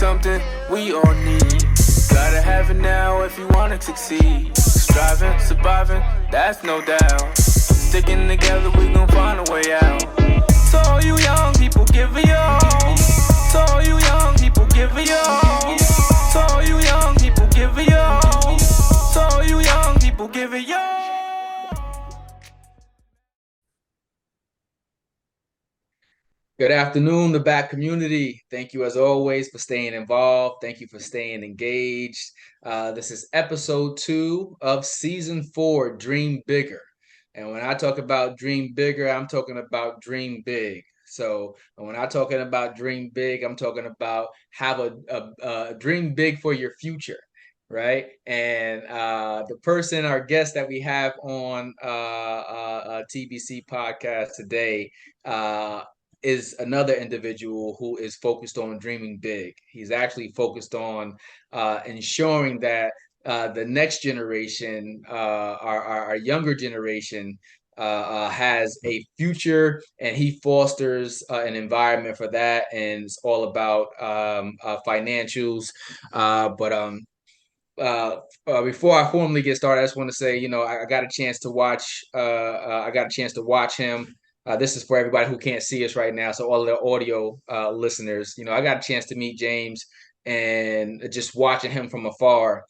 something we all need. Gotta have it now if you wanna succeed. Striving, surviving, that's no doubt. Sticking together, we gon' find a way out. So all you young people, give it your all. So all you young people, give it your all. So all you young people, give it your all. So all you young people, give it your all. Good afternoon, the back community. Thank you as always for staying involved. Thank you for staying engaged. This is episode 2 of season 4, Dream Bigger. And when I talk about dream bigger, I'm talking about dream big. So when I'm talking about dream big, I'm talking about have a dream big for your future, right? And our guest that we have on TBC podcast today, is another individual who is focused on dreaming big. He's actually focused on ensuring that the next generation, our younger generation, has a future, and he fosters an environment for that. And it's all about financials. Before I formally get started, I just want to say, I got a chance to watch. I got a chance to watch him. This is for everybody who can't see us right now. So all of the audio listeners, I got a chance to meet James, and just watching him from afar.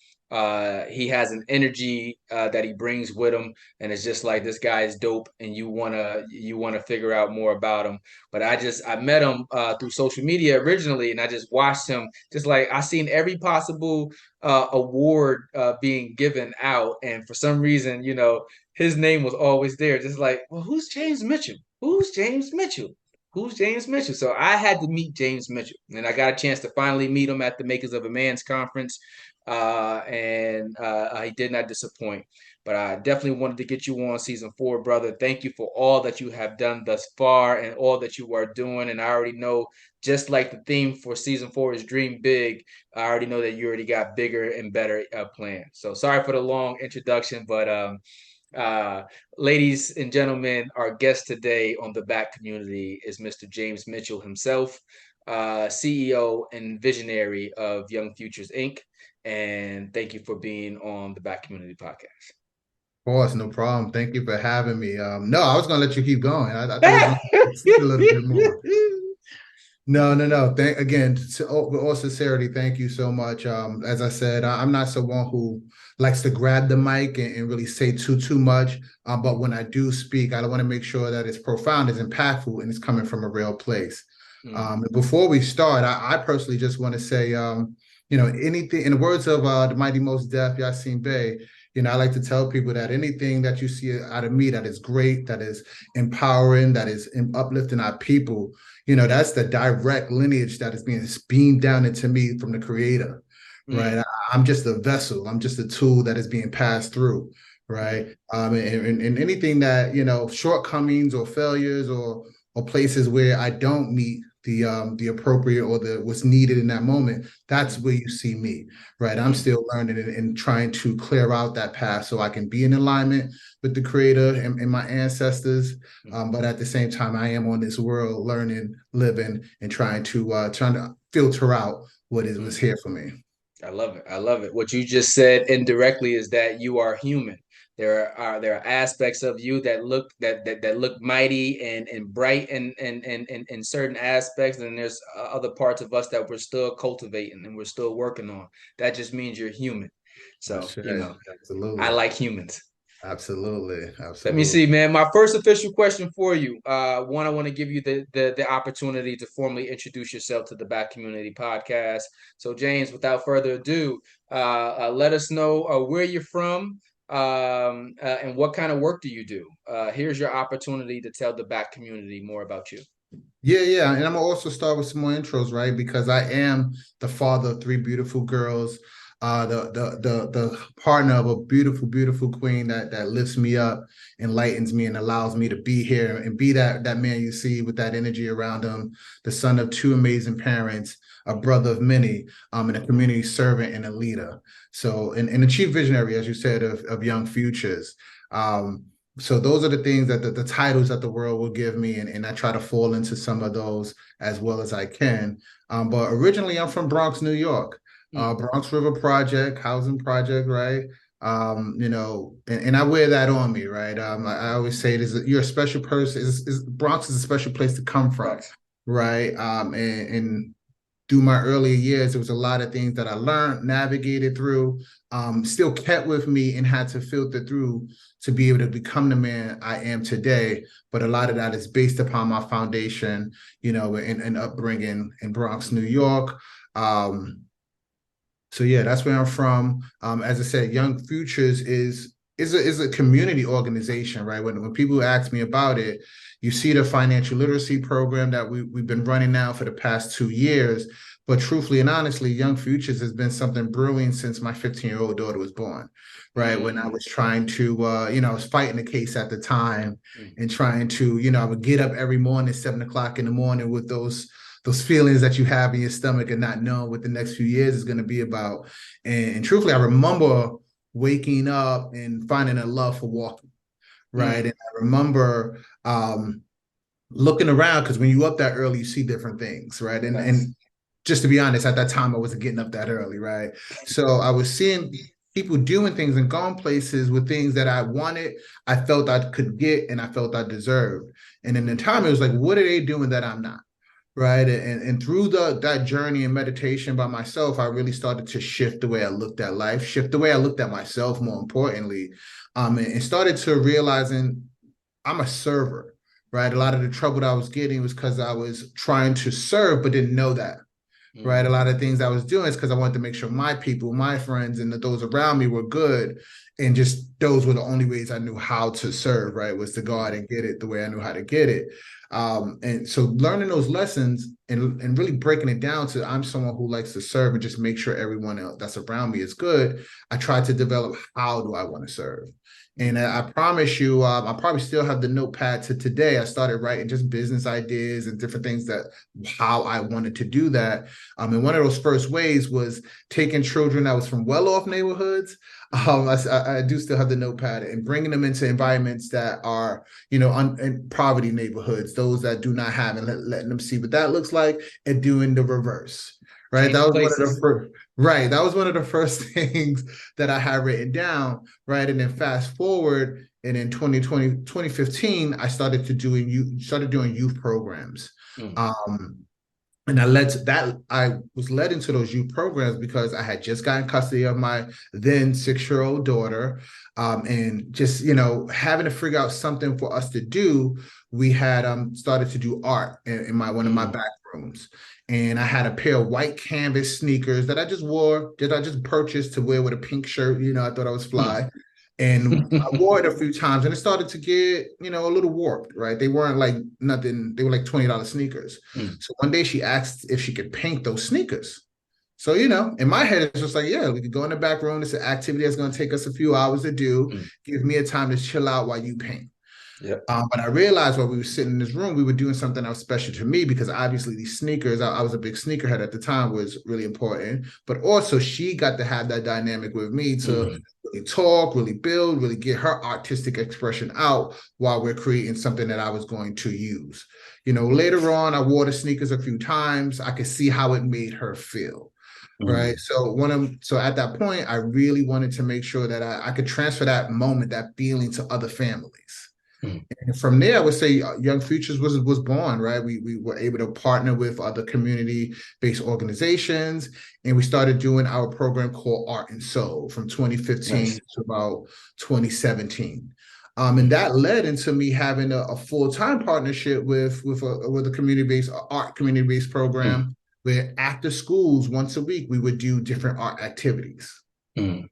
He has an energy that he brings with him, and it's just like, this guy is dope, and you wanna figure out more about him. But I met him through social media originally, and I just watched him. Just like, I seen every possible award being given out, and for some reason, his name was always there. Just like, well, who's James Mitchell? Who's James Mitchell? Who's James Mitchell? So I had to meet James Mitchell, and I got a chance to finally meet him at the Makers of a Man's conference, and he did not disappoint. But I definitely wanted to get you on season 4, brother. Thank you for all that you have done thus far and all that you are doing. And I already know, just like the theme for season 4 is Dream Big, I already know that you already got bigger and better plans. So sorry for the long introduction, but ladies and gentlemen, our guest today on the Back Community is Mr. James Mitchell himself, CEO and visionary of Young Futures Inc. And thank you for being on the Back Community podcast. Of course, no problem. Thank you for having me. No, I was gonna let you keep going. I thought you were gonna speak a little bit more. No. Thank again, with all sincerity, thank you so much. As I said, I'm not someone who likes to grab the mic and really say too much. But when I do speak, I want to make sure that it's profound, it's impactful, and it's coming from a real place. Before we start, I personally just want to say, anything in the words of the mighty Mos Def, Yasin Bey. I like to tell people that anything that you see out of me that is great, that is empowering, that is uplifting our people, that's the direct lineage that is being beamed down into me from the Creator, right? I'm just a vessel. I'm just a tool that is being passed through, right? And anything that, shortcomings or failures or places where I don't meet the appropriate or what's needed in that moment, that's where you see me, right? I'm still learning and trying to clear out that path so I can be in alignment with the Creator and my ancestors. But at the same time, I am on this world learning, living, and trying to filter out what was here for me. I love it. I love it. What you just said indirectly is that you are human. There are aspects of you that look mighty and bright in certain aspects, and there's other parts of us that we're still cultivating and we're still working on. That just means you're human. So Absolutely. I like humans. Absolutely. Let me see, man. My first official question for you. One, I want to give you the opportunity to formally introduce yourself to the Back Community podcast. So, James, without further ado, let us know where you're from. And what kind of work do you do? Here's your opportunity to tell the Back community more about you. Yeah. And I'm gonna also start with some more intros, right? Because I am the father of 3 beautiful girls, the partner of a beautiful queen that lifts me up, enlightens me, and allows me to be here and be that man you see with that energy around him, the son of 2 amazing parents, a brother of many, and a community servant and a leader. So, and a chief visionary, as you said, of Young Futures. So those are the things that the titles that the world will give me, and I try to fall into some of those as well as I can. But originally, I'm from Bronx, New York, Bronx River Project, housing project, right? And I wear that on me, right? I always say it is you're a special person. Bronx is a special place to come from, right? And through my earlier years, there was a lot of things that I learned, navigated through, still kept with me and had to filter through to be able to become the man I am today. But a lot of that is based upon my foundation, and upbringing in Bronx, New York. So yeah, that's where I'm from. As I said, Young Futures is a community organization, right? When people ask me about it, you see the financial literacy program that we've been running now for the past 2 years. But truthfully and honestly, Young Futures has been something brewing since my 15-year-old daughter was born, right? When I was trying to, I was fighting the case at the time and trying to, I would get up every morning, 7 o'clock in the morning with those feelings that you have in your stomach and not knowing what the next few years is going to be about. And truthfully, I remember waking up and finding a love for walking, right? And I remember looking around, because when you up that early, you see different things, right? And just to be honest, at that time, I wasn't getting up that early, right? So I was seeing people doing things and going places with things that I wanted, I felt I could get, and I felt I deserved. And in the time, it was like, what are they doing that I'm not? Right. And through that journey and meditation by myself, I really started to shift the way I looked at life, shift the way I looked at myself, more importantly, and started to realizing I'm a server, right? A lot of the trouble that I was getting was because I was trying to serve, but didn't know that. Right. A lot of things I was doing is because I wanted to make sure my people, my friends, and those around me were good. And just those were the only ways I knew how to serve, right? Was to go out and get it the way I knew how to get it. And so learning those lessons and really breaking it down to I'm someone who likes to serve and just make sure everyone else that's around me is good. I tried to develop how do I want to serve. And I promise you, I probably still have the notepad to today. I started writing just business ideas and different things that how I wanted to do that. And one of those first ways was taking children that was from well-off neighborhoods. I do still have the notepad and bringing them into environments that are, in poverty neighborhoods, those that do not have, and letting them see what that looks like, and doing the reverse. Right. That was one of the first. Right. That was one of the first things that I had written down. Right. And then fast forward, and in 2015, I started doing youth programs. And I was led into those youth programs because I had just gotten custody of my then 6-year-old daughter. And just, having to figure out something for us to do, we had started to do art in one of my back rooms. And I had a pair of white canvas sneakers that I just wore, that I just purchased to wear with a pink shirt. I thought I was fly. And I wore it a few times and it started to get, a little warped, right? They weren't like nothing. They were like $20 sneakers. So one day she asked if she could paint those sneakers. So, in my head, it's just like, yeah, we could go in the back room. It's an activity that's going to take us a few hours to do. Give me a time to chill out while you paint. Yep. But I realized while we were sitting in this room, we were doing something that was special to me because obviously these sneakers, I was a big sneakerhead at the time, was really important. But also she got to have that dynamic with me to really talk, really build, really get her artistic expression out while we're creating something that I was going to use. Later on, I wore the sneakers a few times. I could see how it made her feel. Right. So at that point, I really wanted to make sure that I could transfer that moment, that feeling to other families. And from there, I would say Young Futures was born, right? We were able to partner with other community-based organizations, and we started doing our program called Art and Soul from 2015 to about 2017. And that led into me having a full-time partnership with a community-based program where after schools, once a week, we would do different art activities. And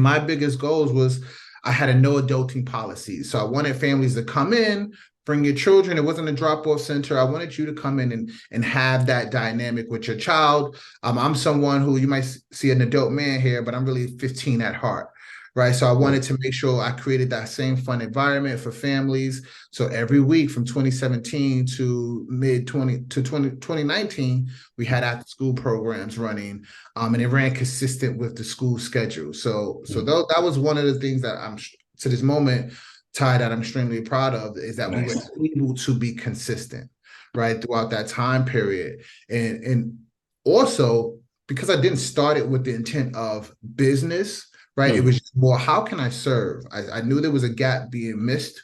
my biggest goals was I had a no adulting policy. So I wanted families to come in, bring your children. It wasn't a drop-off center. I wanted you to come in and have that dynamic with your child. I'm someone who you might see an adult man here, but I'm really 15 at heart. Right. So I wanted to make sure I created that same fun environment for families. So every week from 2017 to 2019, we had after school programs running, and it ran consistent with the school schedule. So that was one of the things that I'm to this moment, Ty, that I'm extremely proud of is that we were Nice. able to be consistent, right, throughout that time period. And also, because I didn't start it with the intent of business, right? It was just more, how can I serve? I knew there was a gap being missed,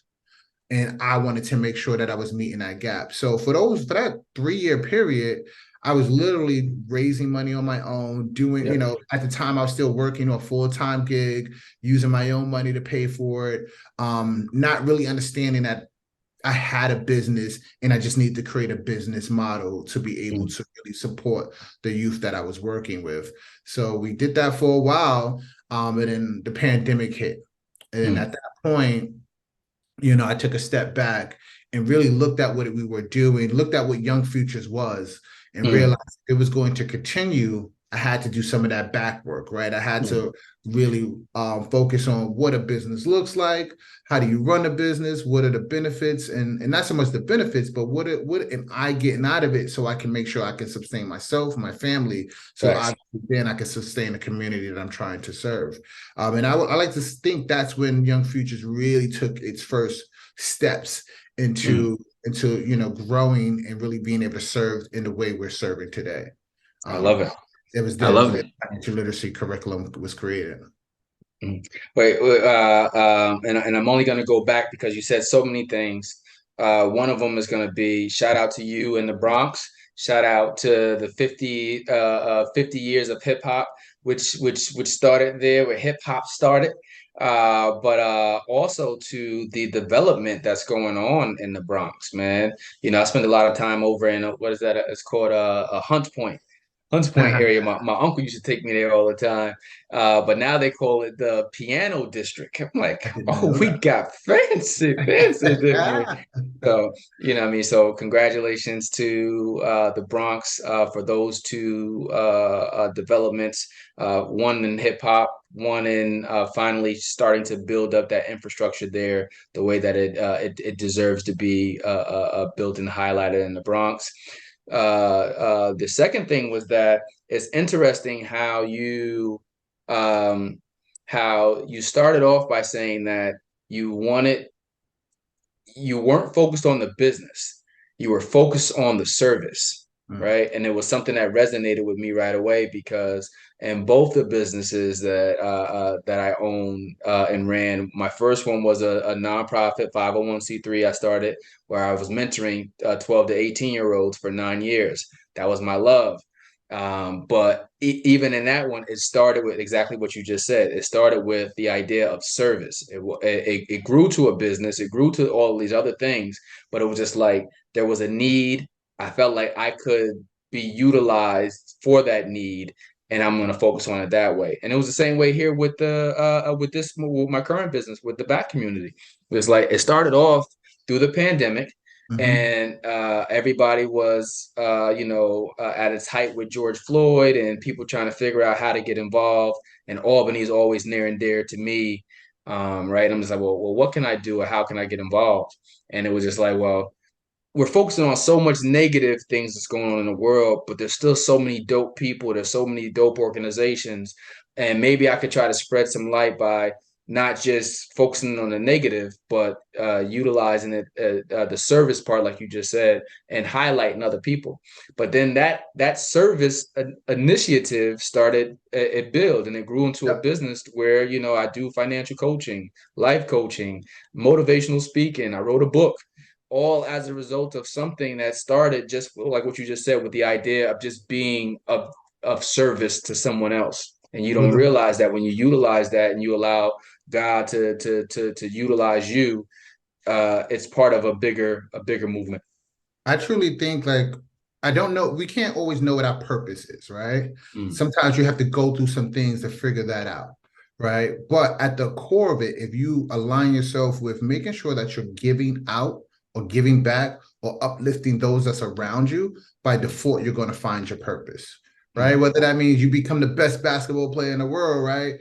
and I wanted to make sure that I was meeting that gap. So for that 3-year period, I was literally raising money on my own, doing, Yep. At the time I was still working a full-time gig, using my own money to pay for it, not really understanding that I had a business and I just need to create a business model to be able to really support the youth that I was working with. So we did that for a while, and then the pandemic hit. And at that point, I took a step back and really looked at what we were doing, looked at what Young Futures was, and realized it was going to continue. I had to do some of that back work, right? I had to really focus on what a business looks like, how do you run a business, what are the benefits, and not so much the benefits, but what am I getting out of it so I can make sure I can sustain myself, my family, so then I can sustain the community that I'm trying to serve. And I like to think that's when Young Futures really took its first steps into growing and really being able to serve in the way we're serving today. I love it. It was I love it. financial literacy curriculum was created. Wait, and I'm only going to go back because you said so many things. One of them is going to be shout out to you in the Bronx. Shout out to the 50 years of hip hop, which started there, where hip hop started. But also to the development that's going on in the Bronx, man. I spent a lot of time over in what is that? It's called a Hunts Point area. My uncle used to take me there all the time. But now they call it the Piano District. I'm like, oh, we got fancy different. So, what I mean? So congratulations to the Bronx for those two developments, one in hip hop, one in finally starting to build up that infrastructure there the way that it deserves to be built and highlighted in the Bronx. The second thing was that it's interesting how you started off by saying that you weren't focused on the business, you were focused on the service, right? And it was something that resonated with me right away because in both the businesses that I owned and ran, my first one was a nonprofit 501c3 I started where I was mentoring 12 to 18-year-olds for 9 years. That was my love. But even in that one, it started with exactly what you just said. It started with the idea of service. It grew to a business. It grew to all these other things, but it was just like there was a need. I felt like I could be utilized for that need, and I'm going to focus on it that way. And it was the same way here with with my current business with the Black community. It was like it started off through the pandemic. And everybody was, at its height with George Floyd and people trying to figure out how to get involved. And Albany is always near and dear to me, right? I'm just like, well, what can I do or how can I get involved? And it was just like, well, we're focusing on so much negative things that's going on in the world, but there's still so many dope people. There's so many dope organizations. And maybe I could try to spread some light by not just focusing on the negative, but utilizing it, the service part, like you just said, and highlighting other people. But then that service initiative started, it built and it grew into a business where, I do financial coaching, life coaching, motivational speaking. I wrote a book, all as a result of something that started just like what you just said with the idea of just being of service to someone else. And you don't realize that when you utilize that and you allow God to utilize you, it's part of a bigger movement. I truly think I don't know. We can't always know what our purpose is, right? Sometimes you have to go through some things to figure that out, right? But at the core of it, if you align yourself with making sure that you're giving out or giving back or uplifting those that's around you, by default, you're going to find your purpose, right? Whether that means you become the best basketball player in the world, right?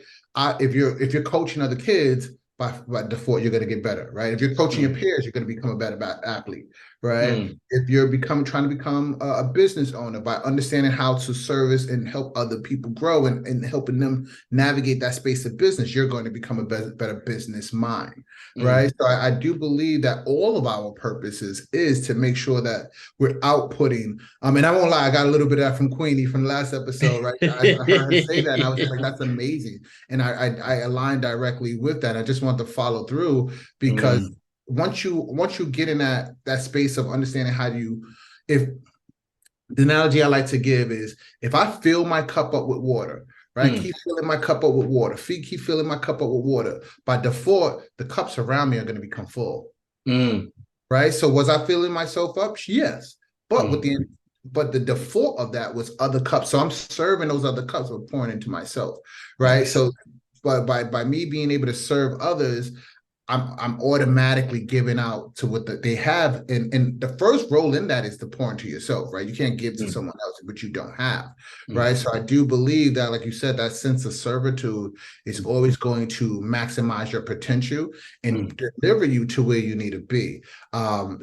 If you're coaching other kids, by default, you're going to get better, right? If you're coaching your peers, you're going to become a better athlete, right? If you're trying to become a business owner, by understanding how to service and help other people grow and helping them navigate that space of business, you're going to become a better business mind, right? So I do believe that all of our purposes is to make sure that we're outputting. And I won't lie, I got a little bit of that from Queenie from the last episode, right? I heard her say that, and I was just like, that's amazing. And I align directly with that. I just want to follow through, because once you get in that space of understanding how do you, if the analogy I like to give is, if I fill my cup up with water, right? Keep filling my cup up with water. Keep filling my cup up with water. By default, the cups around me are going to become full. Right? So was I filling myself up? Yes. But but the default of that was other cups. So I'm serving those other cups, or pouring into myself. Right. Nice. So but by me being able to serve others, I'm automatically giving out to what they have. And the first role in that is to pour into yourself, right? You can't give to someone else what you don't have, right? So I do believe that, like you said, that sense of servitude is always going to maximize your potential and deliver you to where you need to be.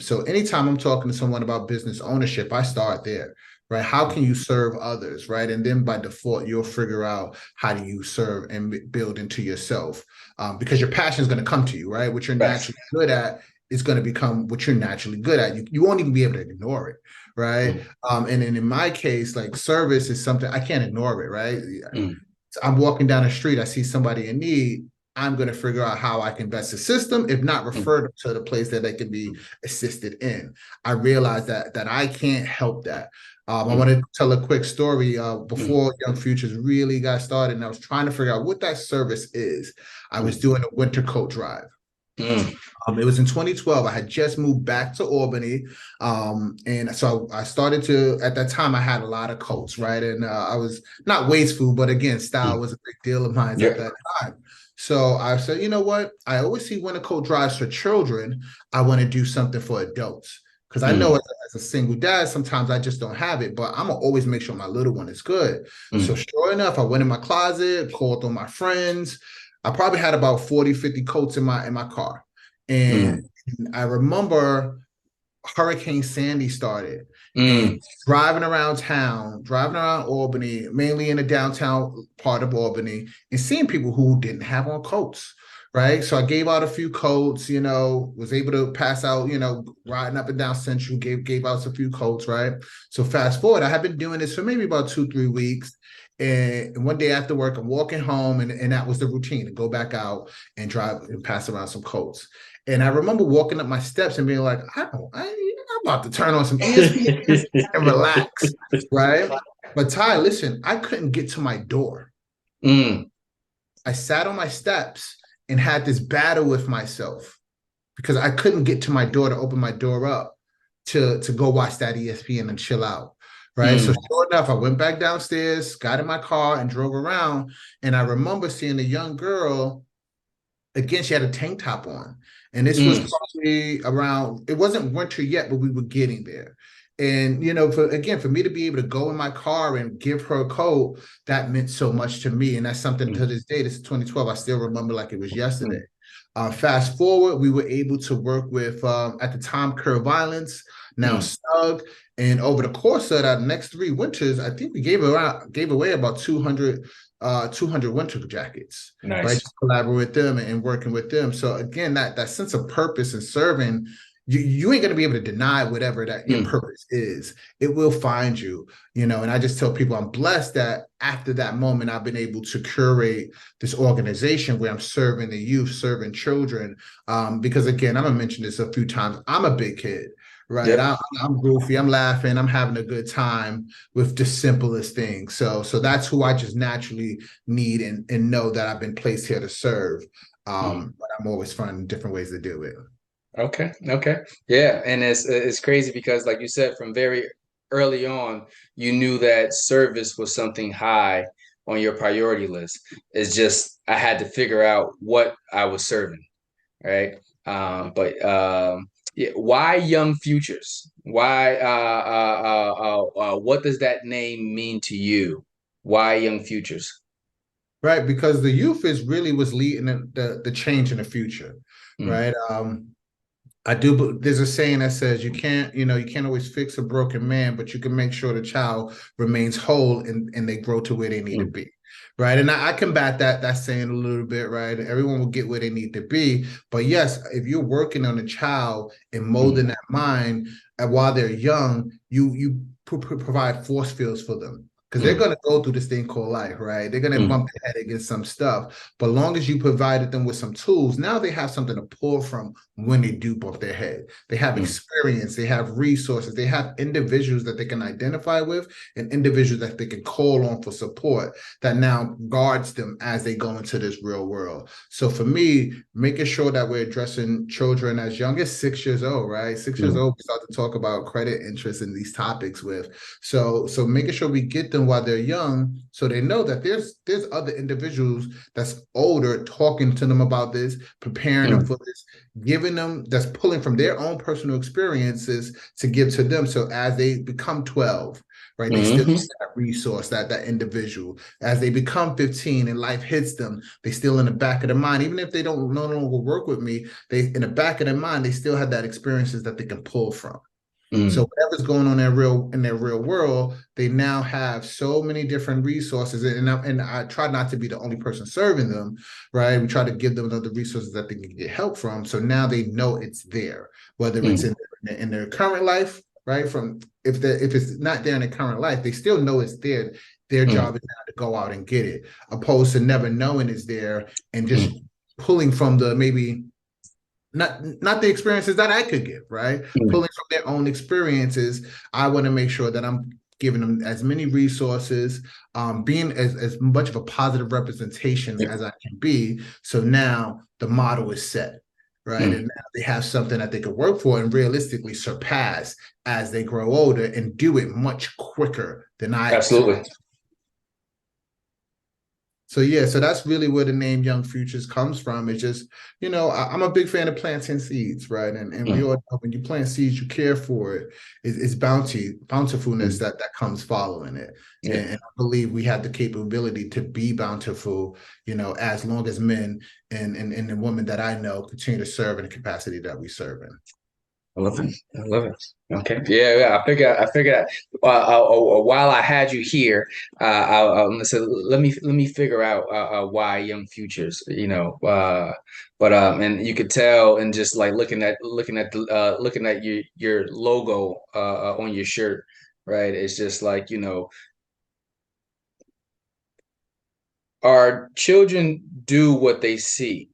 So anytime I'm talking to someone about business ownership, I start there. Right? How can you serve others, right? And then by default, you'll figure out how do you serve and build into yourself, because your passion is going to come to you, right? What you're naturally good at is going to become what you're naturally good at. You won't even be able to ignore it, right? And then in my case, like, service is something I can't ignore it, right? I'm walking down the street, I see somebody in need. I'm going to figure out how I can best assist them, if not refer them to the place that they can be assisted in. I realize that I can't help that. I want to tell a quick story. Before Young Futures really got started, and I was trying to figure out what that service is, I was doing a winter coat drive. It was in 2012. I had just moved back to Albany. And so I started to, at that time, I had a lot of coats, right? And I was not wasteful, but again, style was a big deal of mine at that time. So I said, you know what? I always see winter coat drives for children. I want to do something for adults. Because I know as a single dad, sometimes I just don't have it, but I'm going to always make sure my little one is good. So sure enough, I went in my closet, called on my friends. I probably had about 40, 50 coats in my car. And I remember Hurricane Sandy started, and driving around town, driving around Albany, mainly in the downtown part of Albany, and seeing people who didn't have on coats. Right. So I gave out a few coats, was able to pass out, riding up and down Central, gave out a few coats. Right. So fast forward, I have been doing this for maybe about 2-3 weeks. And one day after work, I'm walking home, and that was the routine, to go back out and drive and pass around some coats. And I remember walking up my steps and being like, I'm about to turn on some ESPN and relax. Right. But Ty, listen, I couldn't get to my door. I sat on my steps and had this battle with myself, because I couldn't get to my door, to open my door up to go watch that ESPN and chill out. Right. So sure enough, I went back downstairs, got in my car, and drove around. And I remember seeing a young girl. Again, she had a tank top on. And this was probably around, it wasn't winter yet, but we were getting there. And, for me to be able to go in my car and give her a coat, that meant so much to me. And that's something to this day, this is 2012, I still remember like it was yesterday. Fast forward, we were able to work with, at the time, Curve Violence, now Snug. And over the course of that next 3 winters, I think we gave away about 200 winter jackets. Nice. Right? To collaborate with them and working with them. So again, that sense of purpose and serving, you ain't going to be able to deny whatever that your purpose is. It will find you, and I just tell people I'm blessed that after that moment, I've been able to curate this organization where I'm serving the youth, serving children. Because again, I'm going to mention this a few times. I'm a big kid. Right. Yep. I'm goofy. I'm laughing. I'm having a good time with the simplest things. So that's who I just naturally need and know that I've been placed here to serve. But I'm always finding different ways to do it. Okay. Yeah. And it's crazy because, like you said, from very early on, you knew that service was something high on your priority list. It's just I had to figure out what I was serving. Right. Yeah, why Young Futures? Why? What does that name mean to you? Why Young Futures? Right, because the youth was leading the change in the future, right? I do, but there's a saying that says you can't always fix a broken man, but you can make sure the child remains whole and they grow to where they need to Mm, be. Right. And I combat that saying a little bit, right? Everyone will get where they need to be. But yes, if you're working on a child and mm, molding that mind while they're young, you provide force fields for them. Because they're mm, going to go through this thing called life, right? They're going to mm, bump their head against some stuff. But long as you provided them with some tools, now they have something to pull from when they do bump their head. They have mm, experience, they have resources, they have individuals that they can identify with and individuals that they can call on for support that now guards them as they go into this real world. So for me, making sure that we're addressing children as young as 6 years old, right? 6 years mm, old, we start to talk about credit interest in these topics with. So making sure we get them while they're young so they know that there's other individuals that's older talking to them about this, preparing them mm, for this, giving them that's pulling from their own personal experiences to give to them. So as they become 12, right, they still mhm, need that resource, that individual. As they become 15 and life hits them, they still in the back of their mind, even if they don't no longer work with me, they in the back of their mind, they still have that experiences that they can pull from. mm, So whatever's going on in their real world, they now have so many different resources, and I try not to be the only person serving them, right? We try to give them other resources that they can get help from. So now they know it's there, whether it's mm, in their current life, right? From if it's not there in their current life, they still know it's there. Their mm, job is now to go out and get it, opposed to never knowing it's there and just mm, pulling from the maybe not the experiences that I could give, right? mm, Pulling from their own experiences, I want to make sure that I'm giving them as many resources, being as much of a positive representation yep, as I can be. So now the model is set, right? mm. And now they have something that they could work for and realistically surpass as they grow older and do it much quicker than I. Absolutely. So yeah, so that's really where the name Young Futures comes from. It's just, I'm a big fan of planting seeds, right? And we Mm, all know when you plant seeds, you care for it. It's bountifulness mm, that comes following it. yep. And I believe we have the capability to be bountiful, as long as men and the women that I know continue to serve in the capacity that we serve in. I love it. I love it. Okay. Yeah, yeah. I figured. While I had you here, let me figure out why Young Futures. But and you could tell, and just like looking at your logo on your shirt, right? It's just like our children do what they see,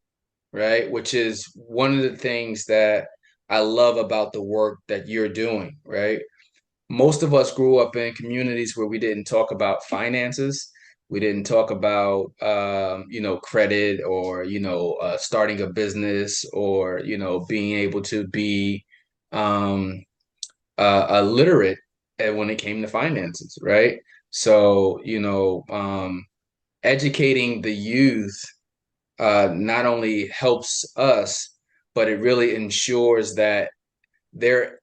right? Which is one of the things that I love about the work that you're doing, right? Most of us grew up in communities where we didn't talk about finances. We didn't talk about, credit or, starting a business or, being able to be um, illiterate when it came to finances, right? So, educating the youth not only helps us, but it really ensures that their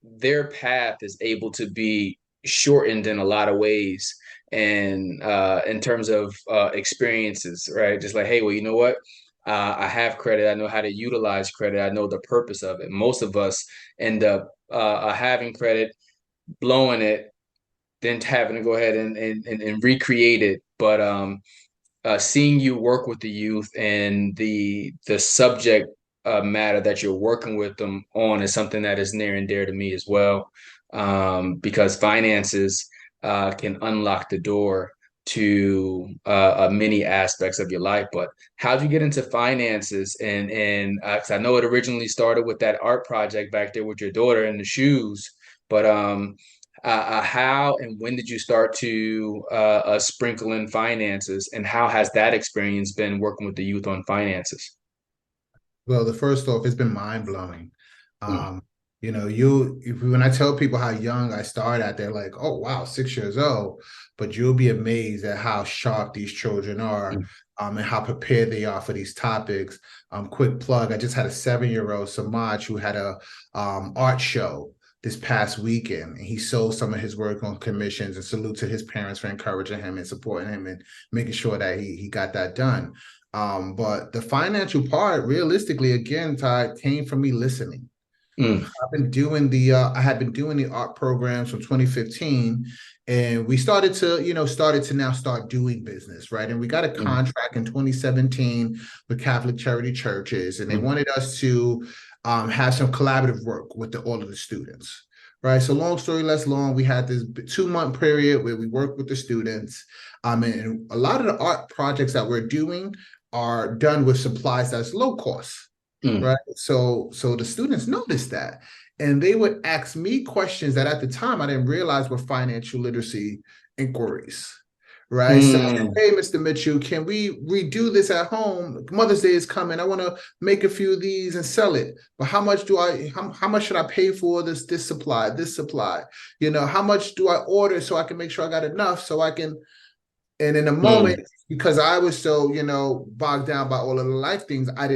path is able to be shortened in a lot of ways, and in terms of experiences, right? Just like, hey, well, you know what? I have credit. I know how to utilize credit. I know the purpose of it. Most of us end up having credit, blowing it, then having to go ahead and recreate it. But seeing you work with the youth and the subject matter that you're working with them on is something that is near and dear to me as well, because finances can unlock the door to many aspects of your life. But how'd you get into finances? And 'cause I know it originally started with that art project back there with your daughter and the shoes, but how and when did you start to sprinkle in finances, and how has that experience been working with the youth on finances? Well, the first off, it's been mind blowing. Mm, Um, when I tell people how young I started, they're like, "Oh wow, 6 years old," but you'll be amazed at how sharp these children are, mm, and how prepared they are for these topics. Quick plug: I just had a 7-year-old Samaj who had a art show this past weekend, and he sold some of his work on commissions. And salute to his parents for encouraging him and supporting him and making sure that he got that done. But the financial part, realistically, again, Todd, came from me listening. Mm, I had been doing the art programs from 2015, and we started to now start doing business, right? And we got a mm, contract in 2017 with Catholic charity churches, and they mm, wanted us to have some collaborative work with all of the students. Right. So long story less long, we had this 2-month period where we worked with the students. And a lot of the art projects that we're doing are done with supplies that's low cost. mm, Right. So the students noticed that. And they would ask me questions that at the time I didn't realize were financial literacy inquiries. Right. So, mm, hey, Mr. Mitchell, can we redo this at home? Mother's Day is coming. I want to make a few of these and sell it. But how much should I pay for this supply, this supply? How much do I order so I can make sure I got enough so I can, and in a moment, mm, because I was so, bogged down by all of the life things, I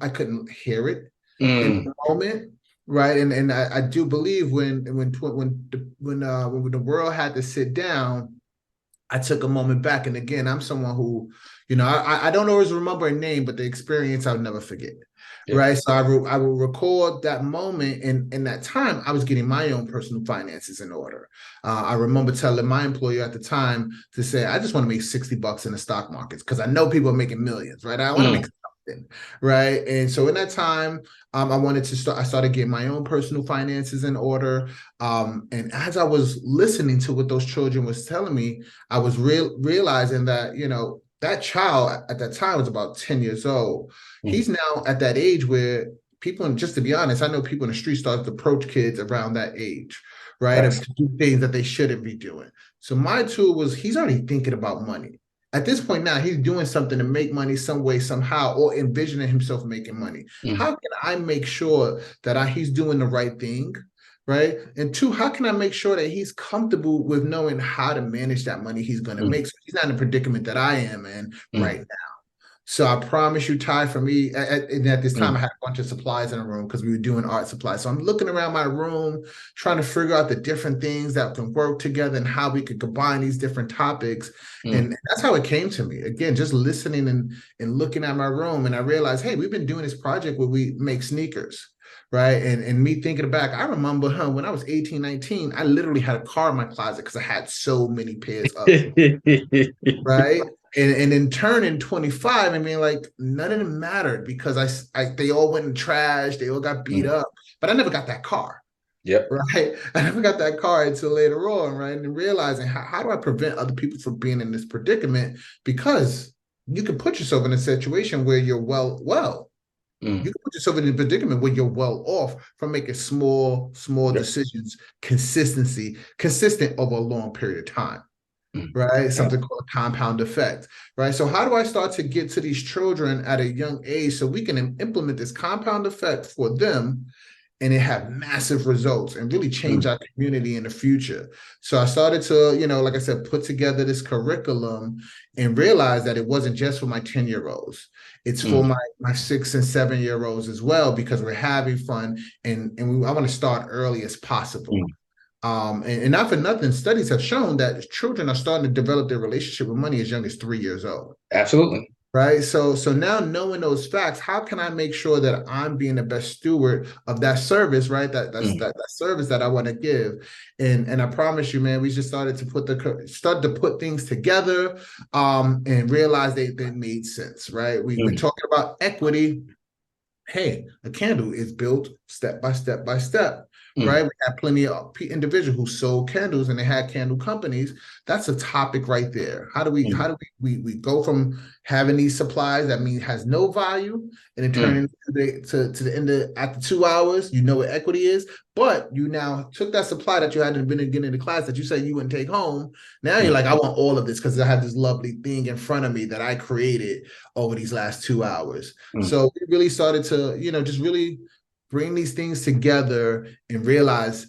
couldn't hear it in mm, the moment. Right. And I do believe when the world had to sit down, I took a moment back. And again, I'm someone who, I don't always remember a name, but the experience I'll never forget. yep, Right. So I will record that moment. And in that time, I was getting my own personal finances in order. I remember telling my employer at the time to say, I just want to make $60 in the stock markets because I know people are making millions. Right. I want to make mm, something. Right. And so in that time, I started getting my own personal finances in order. And as I was listening to what those children was telling me, I was realizing that, that child at that time was about 10 years old. mm, He's now at that age where people, and just to be honest, I know people in the street start to approach kids around that age, right? And facts. to do things that they shouldn't be doing. So my tool was he's already thinking about money. At this point now, he's doing something to make money some way, somehow, or envisioning himself making money. Mm, How can I make sure that he's doing the right thing? Right. And two, how can I make sure that he's comfortable with knowing how to manage that money he's going to mm, make so he's not in the predicament that I am in mm, right now? So I promise you, Ty, for me, and at this time, I mm, had a bunch of supplies in the room because we were doing art supplies. So I'm looking around my room, trying to figure out the different things that can work together and how we could combine these different topics. mm, And that's how it came to me. Again, just listening and looking at my room. And I realized, hey, we've been doing this project where we make sneakers. Right. And me thinking back, I remember when I was 18, 19, I literally had a car in my closet because I had so many pairs of them. Right. And then turning 25, I mean, like none of them mattered because they all went in trash, they all got beat mm, up, but I never got that car. yep. Right. I never got that car until later on, right? And realizing how do I prevent other people from being in this predicament? Because you can put yourself in a situation where you're well. Mm, You can put yourself in a predicament where you're well off from making small yep. decisions, consistent over a long period of time. Mm, Right? yep. Something called a compound effect. Right. So how do I start to get to these children at a young age so we can implement this compound effect for them and it had massive results and really change Mm, our community in the future. So I started to, like I said, put together this curriculum and realize that it wasn't just for my 10-year-olds. It's for mm, my 6 and 7-year-olds as well, because we're having fun I want to start early as possible. mm. And not for nothing, studies have shown that children are starting to develop their relationship with money as young as 3 years old. Absolutely. Right. So now knowing those facts, how can I make sure that I'm being the best steward of that service, right? Mm, That service that I want to give. And I promise you, man, we just started to put things together and realize they made sense, right? We're mm, talking about equity. Hey, a candle is built step by step by step, mm, right? We had plenty of individuals who sold candles and they had candle companies. That's a topic right there. How do mm, we go from having these supplies that has no value and then turn mm, into to the end of after 2 hours, you know what equity is, but you now took that supply that you hadn't been getting into class that you said you wouldn't take home. Now you're mm, like, I want all of this because I have this lovely thing in front of me that I created over these last 2 hours. mm, So we really started to, just really bring these things together and realize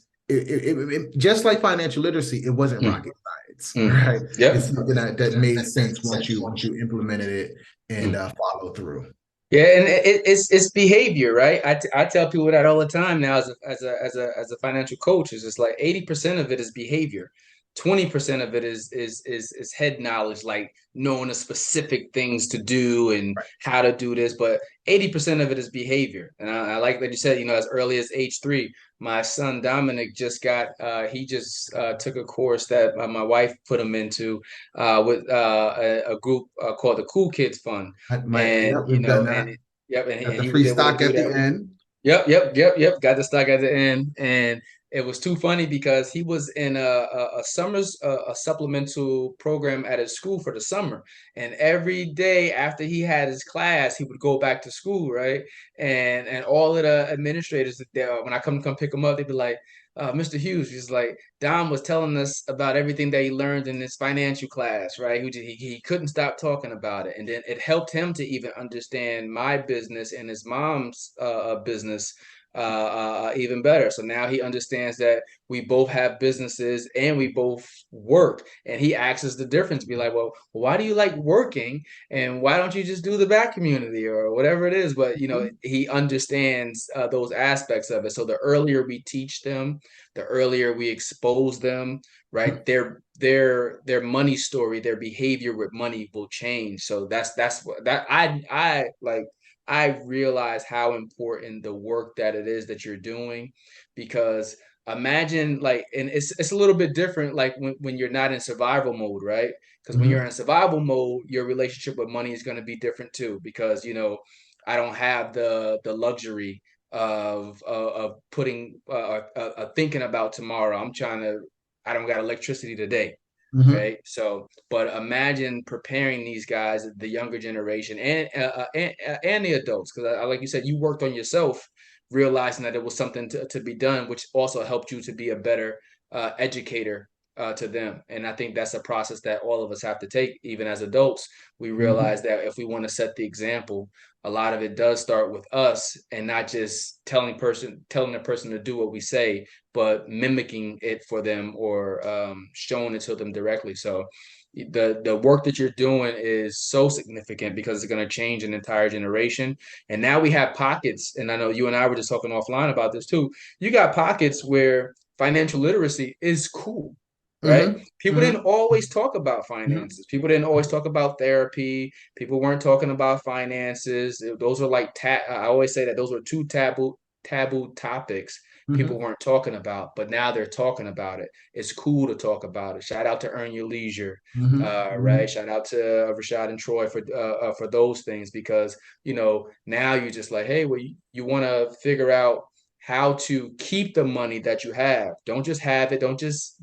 just like financial literacy, it wasn't mm, rocket science, mm. right? Yep. It's something that made sense once you implemented it and Mm. follow through. Yeah, and it's behavior, right? I tell people that all the time now as a financial coach is just like 80% of it is behavior. 20% of it is head knowledge, like knowing the specific things to do and how to do this. But 80% of it is behavior. And I like that you said, as early as age 3, my son Dominic just took a course that my wife put him into with a group called the Cool Kids Fund. And, We've done that. and yep, and Got the he free was able to stock do at the that. end. Yep. Got the stock at the end, and it was too funny because he was in a summer's a supplemental program at his school for the summer, and every day after he had his class, he would go back to school, right? And all of the administrators, when I come pick him up, they'd be like, Mr. Hughes, he's like, Dom was telling us about everything that he learned in his financial class, right? He couldn't stop talking about it. And then it helped him to even understand my business and his mom's business even better. So now he understands that we both have businesses and we both work. And he asks us the difference, be like, well, why do you like working? And why don't you just do the back community or whatever it is? But, he understands those aspects of it. So the earlier we teach them, the earlier we expose them, right? Their money story, their behavior with money will change. So that's what that I like. I realize how important the work that it is that you're doing, because imagine like, and it's a little bit different like when you're not in survival mode, right? Because when you're in survival mode, your relationship with money is going to be different too, because I don't have the luxury of putting thinking about tomorrow. I don't got electricity today. Right. So, but imagine preparing these guys, the younger generation, and the adults, because like you said, you worked on yourself, realizing that it was something to be done, which also helped you to be a better educator to them. And I think that's a process that all of us have to take, even as adults. We realize that if we want to set the example, a lot of it does start with us, and not just telling the person to do what we say, but mimicking it for them, or showing it to them directly. So the work that you're doing is so significant because it's going to change an entire generation. And now we have pockets, and I know you and I were just talking offline about this too. You got pockets where financial literacy is cool. Right? People didn't always talk about finances. People didn't always talk about therapy. People weren't talking about finances. Those are like I always say that those were two taboo topics people weren't talking about, but now they're talking about it. It's cool to talk about it. Shout out to Earn Your Leisure, right? Shout out to Rashad and Troy for those things, because now you're just like, hey, well, you want to figure out how to keep the money that you have. Don't just have it. Don't just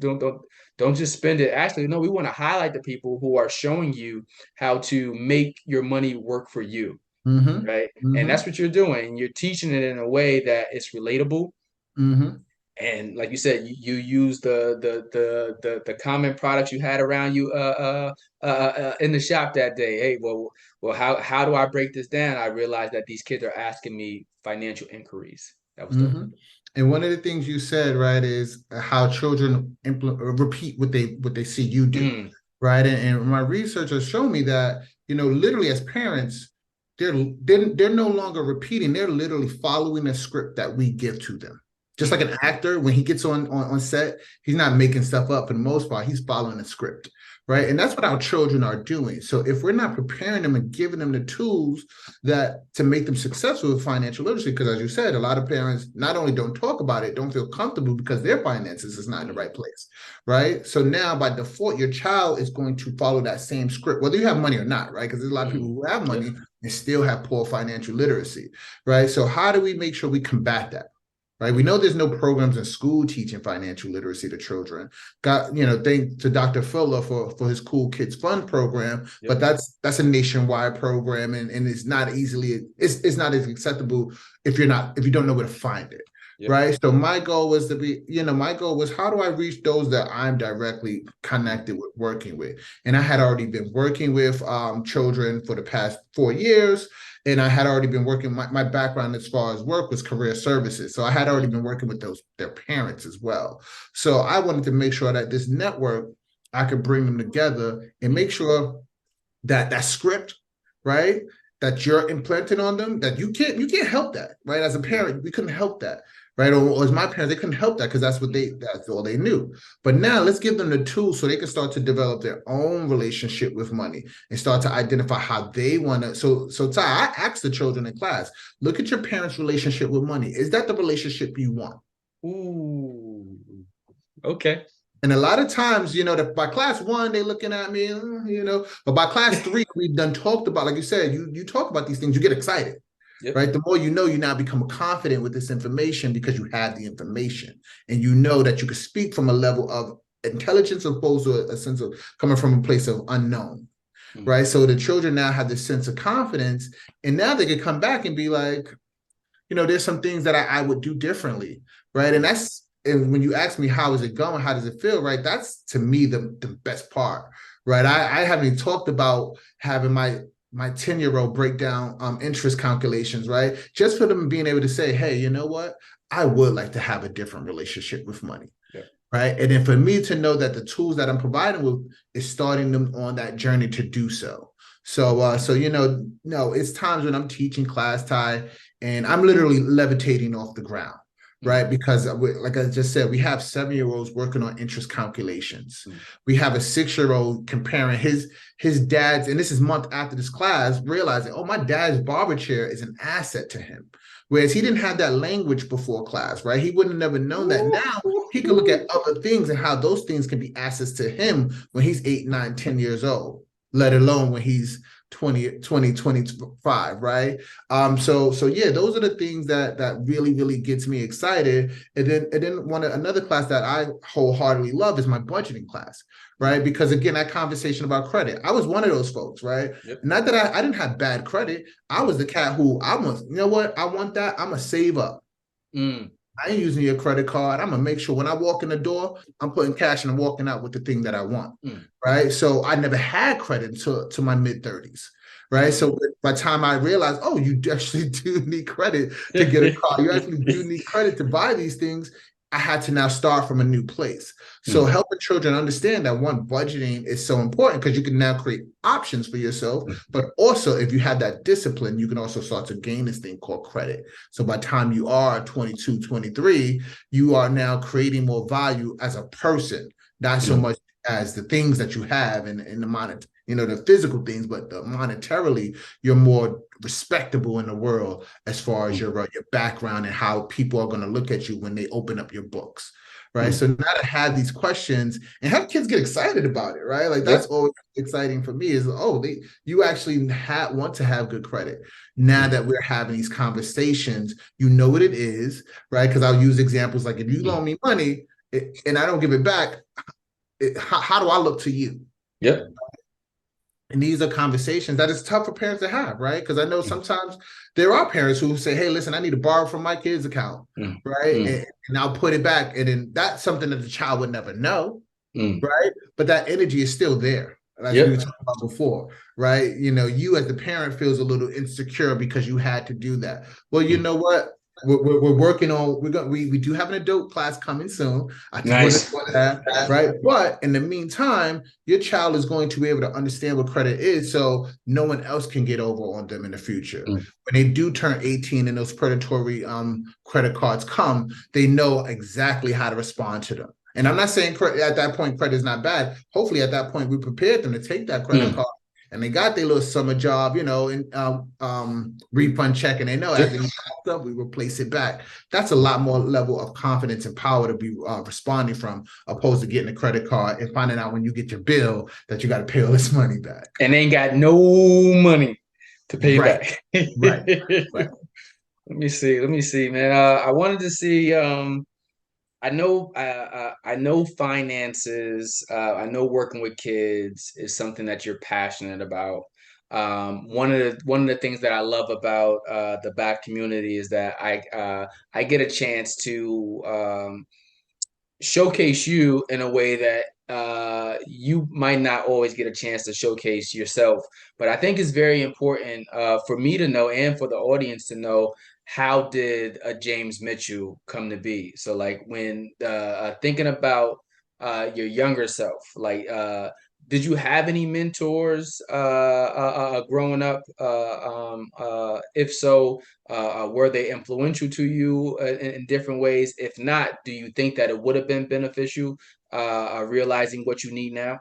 spend it. Actually, no, we want to highlight the people who are showing you how to make your money work for you. Right. And that's what you're doing. You're teaching it in a way that it's relatable. And like you said, you use the common products you had around you in the shop that day. Hey, well, how do I break this down? I realized that these kids are asking me financial inquiries. That was dope. And one of the things you said, right, is how children repeat what they see you do, right? And my research has shown me that literally as parents, they're no longer repeating; they're literally following a script that we give to them. Just like an actor, when he gets on set, he's not making stuff up for the most part. He's following a script, right? And that's what our children are doing. So if we're not preparing them and giving them the tools to make them successful with financial literacy, because as you said, a lot of parents not only don't talk about it, don't feel comfortable because their finances is not in the right place, right? So now by default, your child is going to follow that same script, whether you have money or not, right? Because there's a lot of people who have money and still have poor financial literacy, right? So how do we make sure we combat that? Right. We know there's no programs in school teaching financial literacy to children. Thank to Dr. Fuller for his Cool Kids Fund program, but that's a nationwide program, and it's not it's not as acceptable if you don't know where to find it. Right. So my goal was how do I reach those that I'm directly connected with, working with? And I had already been working with children for the past 4 years. And I had already been working, my background as far as work was career services. So I had already been working with their parents as well. So I wanted to make sure that this network, I could bring them together and make sure that script, right, that you're implanting on them, that you can't help that, right? As a parent, we couldn't help that, right? Or as my parents, they couldn't help that because that's all they knew. But now let's give them the tools so they can start to develop their own relationship with money and start to identify how they want to. So Ty, I asked the children in class, look at your parents' relationship with money. Is that the relationship you want? Ooh, okay. And a lot of times, by class one, they looking at me, but by class three, we've done talked about, like you said, you talk about these things, you get excited. Yep. Right. The more you know, you now become confident with this information because you have the information and you know that you can speak from a level of intelligence opposed to a sense of coming from a place of unknown. Mm-hmm. Right. So the children now have this sense of confidence and now they can come back and be like, there's some things that I would do differently. Right. And when you ask me, how is it going? How does it feel? Right. That's to me the best part. Right. I haven't even talked about having my 10-year-old break down interest calculations, right? Just for them being able to say, hey, you know what? I would like to have a different relationship with money, right? And then for me to know that the tools that I'm providing with is starting them on that journey to do so. So it's times when I'm teaching class, Ty, and I'm literally levitating off the ground. Right. Because like I just said, we have 7-year-olds working on interest calculations. We have a 6-year-old comparing his dad's, and this is month after this class, realizing, oh, my dad's barber chair is an asset to him. Whereas he didn't have that language before class, right? He wouldn't have never known that. Now he can look at other things and how those things can be assets to him when he's 8, 9, 10 years old, let alone when he's 25, right? So yeah, those are the things that really, really gets me excited. And then another class that I wholeheartedly love is my budgeting class, right? Because again, that conversation about credit, I was one of those folks, right? Yep. Not that I didn't have bad credit. I was the cat who I want, you know what? I want that. I'm gonna save up. I ain't using your credit card. I'm gonna make sure when I walk in the door, I'm putting cash and I'm walking out with the thing that I want, right? So I never had credit until to my mid-30s, right? So by the time I realized, oh, you actually do need credit to get a car. You actually do need credit to buy these things. I had to now start from a new place. So helping children understand that budgeting is so important because you can now create options for yourself. But also if you have that discipline, you can also start to gain this thing called credit. So by the time you are 22, 23, you are now creating more value as a person, not so much as the things that you have in the monetary, the physical things, but monetarily, you're more respectable in the world as far as your background and how people are going to look at you when they open up your books, right? So now to have these questions and have kids get excited about it, right? Like that's always exciting for me is, you actually want to have good credit. Now that we're having these conversations, you know what it is, right? Because I'll use examples like if you loan me money and I don't give it back, how do I look to you? Yep. And these are conversations that is tough for parents to have, right? Because I know sometimes there are parents who say, hey, listen, I need to borrow from my kid's account, right? And I'll put it back. And then that's something that the child would never know, right? But that energy is still there. Like we were talking about before, right? You as the parent feels a little insecure because you had to do that. Well, you know what? We're working on. We do have an adult class coming soon. I think nice. Right? But in the meantime, your child is going to be able to understand what credit is, so no one else can get over on them in the future. When they do turn 18 and those predatory credit cards come, they know exactly how to respond to them. And I'm not saying at that point credit is not bad. Hopefully, at that point, we prepared them to take that credit card. And they got their little summer job, and refund check, and they know as they popped up, we replace it back. That's a lot more level of confidence and power to be responding from, opposed to getting a credit card and finding out when you get your bill that you got to pay all this money back. And they ain't got no money to pay back. Right. Let me see, man. I wanted to see. I know finances. I know working with kids is something that you're passionate about. One of the things that I love about the Black community is that I get a chance to showcase you in a way that you might not always get a chance to showcase yourself. But I think it's very important for me to know and for the audience to know, how did James Mitchell come to be? So like when thinking about your younger self, like did you have any mentors growing up? If so, were they influential to you in different ways? If not, do you think that it would have been beneficial realizing what you need now?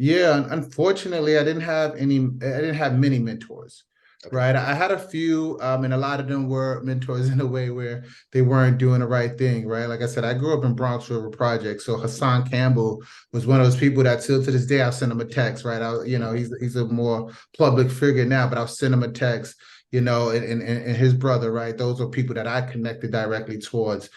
Yeah, unfortunately, I didn't have many mentors, Okay. right? I had a few, and a lot of them were mentors in a way where they weren't doing the right thing, right? Like I said, I grew up in Bronx River Project, so Hassan Campbell was one of those people that still to this day I'll send him a text, right? He's a more public figure now, but I'll send him a text, and his brother, right? Those are people that I connected directly towards.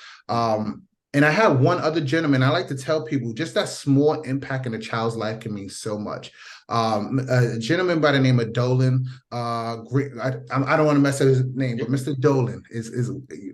And I had one other gentleman. I like to tell people just that small impact in a child's life can mean so much. A gentleman by the name of Dolan. I don't want to mess up his name, but Mr. Dolan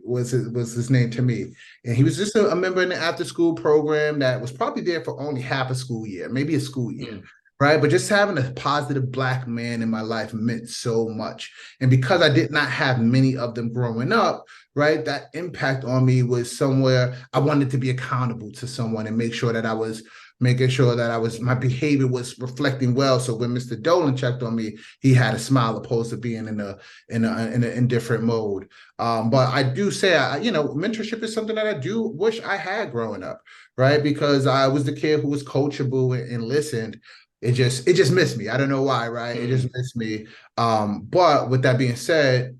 was his name to me, and he was just a member in the after school program that was probably there for only half a school year, maybe a school year. Right. But just having a positive Black man in my life meant so much. And because I did not have many of them growing up, right, that impact on me was somewhere I wanted to be accountable to someone and make sure that I was making sure that my behavior was reflecting well. So when Mr. Dolan checked on me, he had a smile opposed to being in an indifferent mode. But I do say, mentorship is something that I do wish I had growing up, right? Because I was the kid who was coachable and listened. It just missed me. I don't know why, right? It just missed me. But with that being said,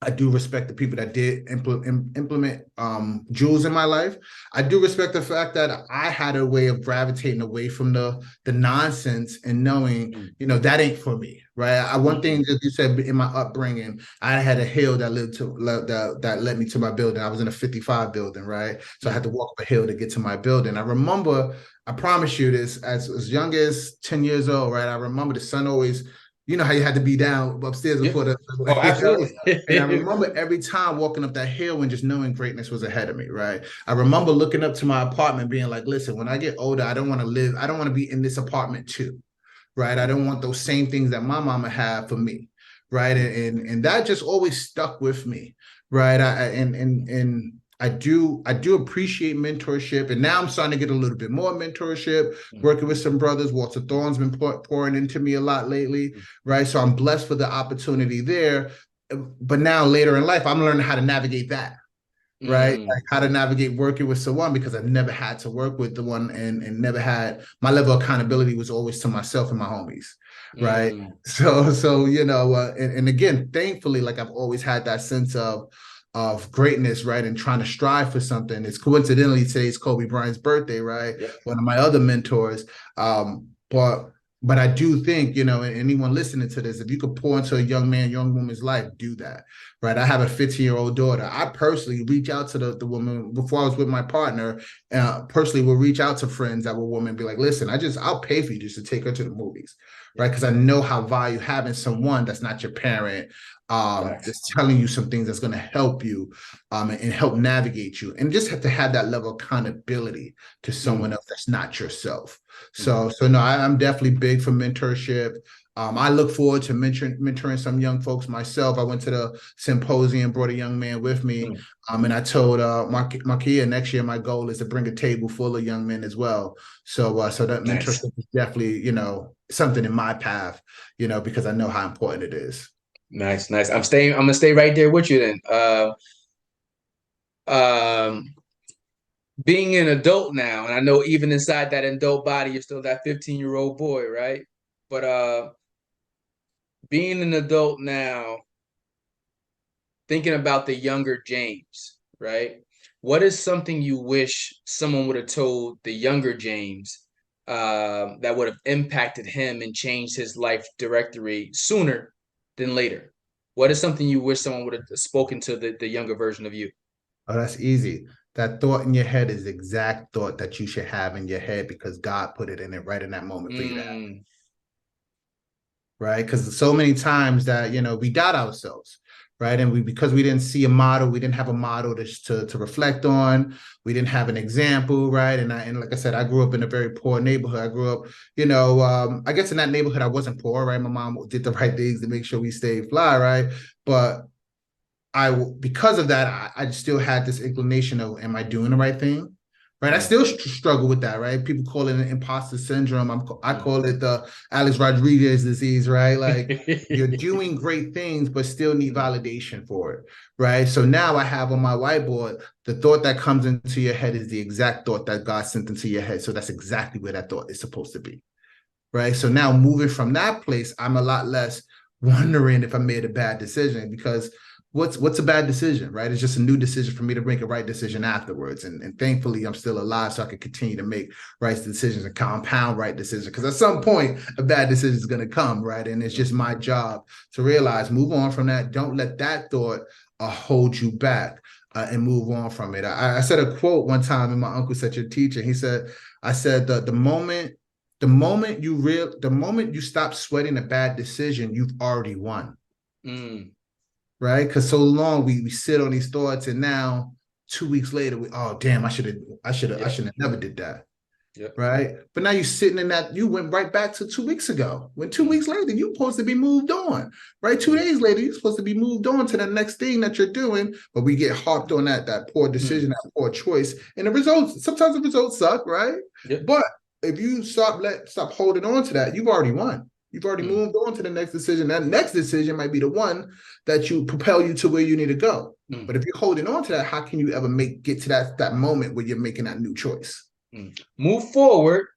I do respect the people that did implement jewels in my life. I do respect the fact that I had a way of gravitating away from the nonsense and knowing, that ain't for me, right? One thing that you said in my upbringing, I had a hill that led me to my building. I was in a 55 building, right? So I had to walk up a hill to get to my building. I remember, I promise you this, as young as 10 years old, right? I remember the sun always, you know how you had to be down upstairs before the Oh, absolutely. and I remember every time walking up that hill and just knowing greatness was ahead of me, right? I remember looking up to my apartment being like, listen, when I get older, I don't want to be in this apartment too, right? I don't want those same things that my mama had for me, right? And that just always stuck with me, right? I do appreciate mentorship, and now I'm starting to get a little bit more mentorship, working with some brothers. Walter Thorne's been pouring into me a lot lately, right? So I'm blessed for the opportunity there. But now later in life, I'm learning how to navigate that, right? Like how to navigate working with someone, because I've never had to work with the one and never had, my level of accountability was always to myself and my homies, right? So and again, thankfully, like I've always had that sense of greatness, right? And trying to strive for something. It's coincidentally today's Kobe Bryant's birthday, right? Yep. One of my other mentors. But I do think, anyone listening to this, if you could pour into a young man, young woman's life, do that, right? I have a 15-year-old daughter. I personally reach out to the woman before I was with my partner. Personally, will reach out to friends that were women and be like, listen, I'll pay for you just to take her to the movies, right? Because I know how value having someone that's not your parent, just telling you some things that's going to help you and help navigate you, and just have to have that level of accountability to someone else that's not yourself. So no, I'm definitely big for mentorship. I look forward to mentoring some young folks myself. I went to the symposium, brought a young man with me, and I told Markia next year my goal is to bring a table full of young men as well. So that mentorship is definitely something in my path, because I know how important it is. Nice. I'm gonna stay right there with you then. Being an adult now, and I know even inside that adult body, you're still that 15-year-old boy, right? But being an adult now, thinking about the younger James, right? What is something you wish someone would have told the younger James that would have impacted him and changed his life directory sooner than later? What is something you wish someone would have spoken to the younger version of you? Oh, that's easy. That thought in your head is the exact thought that you should have in your head, because God put it in it right in that moment for you to have. Right? Because so many times that, we doubt ourselves, right? And because we didn't see a model, we didn't have a model to reflect on. We didn't have an example, right? And like I said, I grew up in a very poor neighborhood. I grew up, I guess in that neighborhood, I wasn't poor, right? My mom did the right things to make sure we stayed fly, right? But because of that, I still had this inclination of, am I doing the right thing? right? I still struggle with that, right? People call it an imposter syndrome. I call it the Alex Rodriguez disease, right? Like you're doing great things, but still need validation for it, right? So now I have on my whiteboard, the thought that comes into your head is the exact thought that God sent into your head. So that's exactly where that thought is supposed to be, right? So now moving from that place, I'm a lot less wondering if I made a bad decision, because what's a bad decision, right? It's just a new decision for me to make a right decision afterwards. And thankfully, I'm still alive, so I can continue to make right decisions and compound right decisions. Because at some point, a bad decision is going to come, right? And it's just my job to realize, move on from that. Don't let that thought hold you back, and move on from it. I said a quote one time, and my uncle, such a teacher, he said, I said, the moment you stop sweating a bad decision, you've already won. Right? Because so long we sit on these thoughts, and now 2 weeks later, oh damn, I should have never did that. Yep. Right. But now you're sitting in that, you went right back to 2 weeks ago. When 2 weeks later, you're supposed to be moved on. Right. 2 days later, you're supposed to be moved on to the next thing that you're doing. But we get harped on that poor decision, that poor choice. And the results, sometimes the results suck, right? Yep. But if you stop holding on to that, you've already won. You've already moved on to the next decision. That next decision might be the one that you propel you to where you need to go. But if you're holding on to that, how can you ever get to that moment where you're making that new choice? Move forward,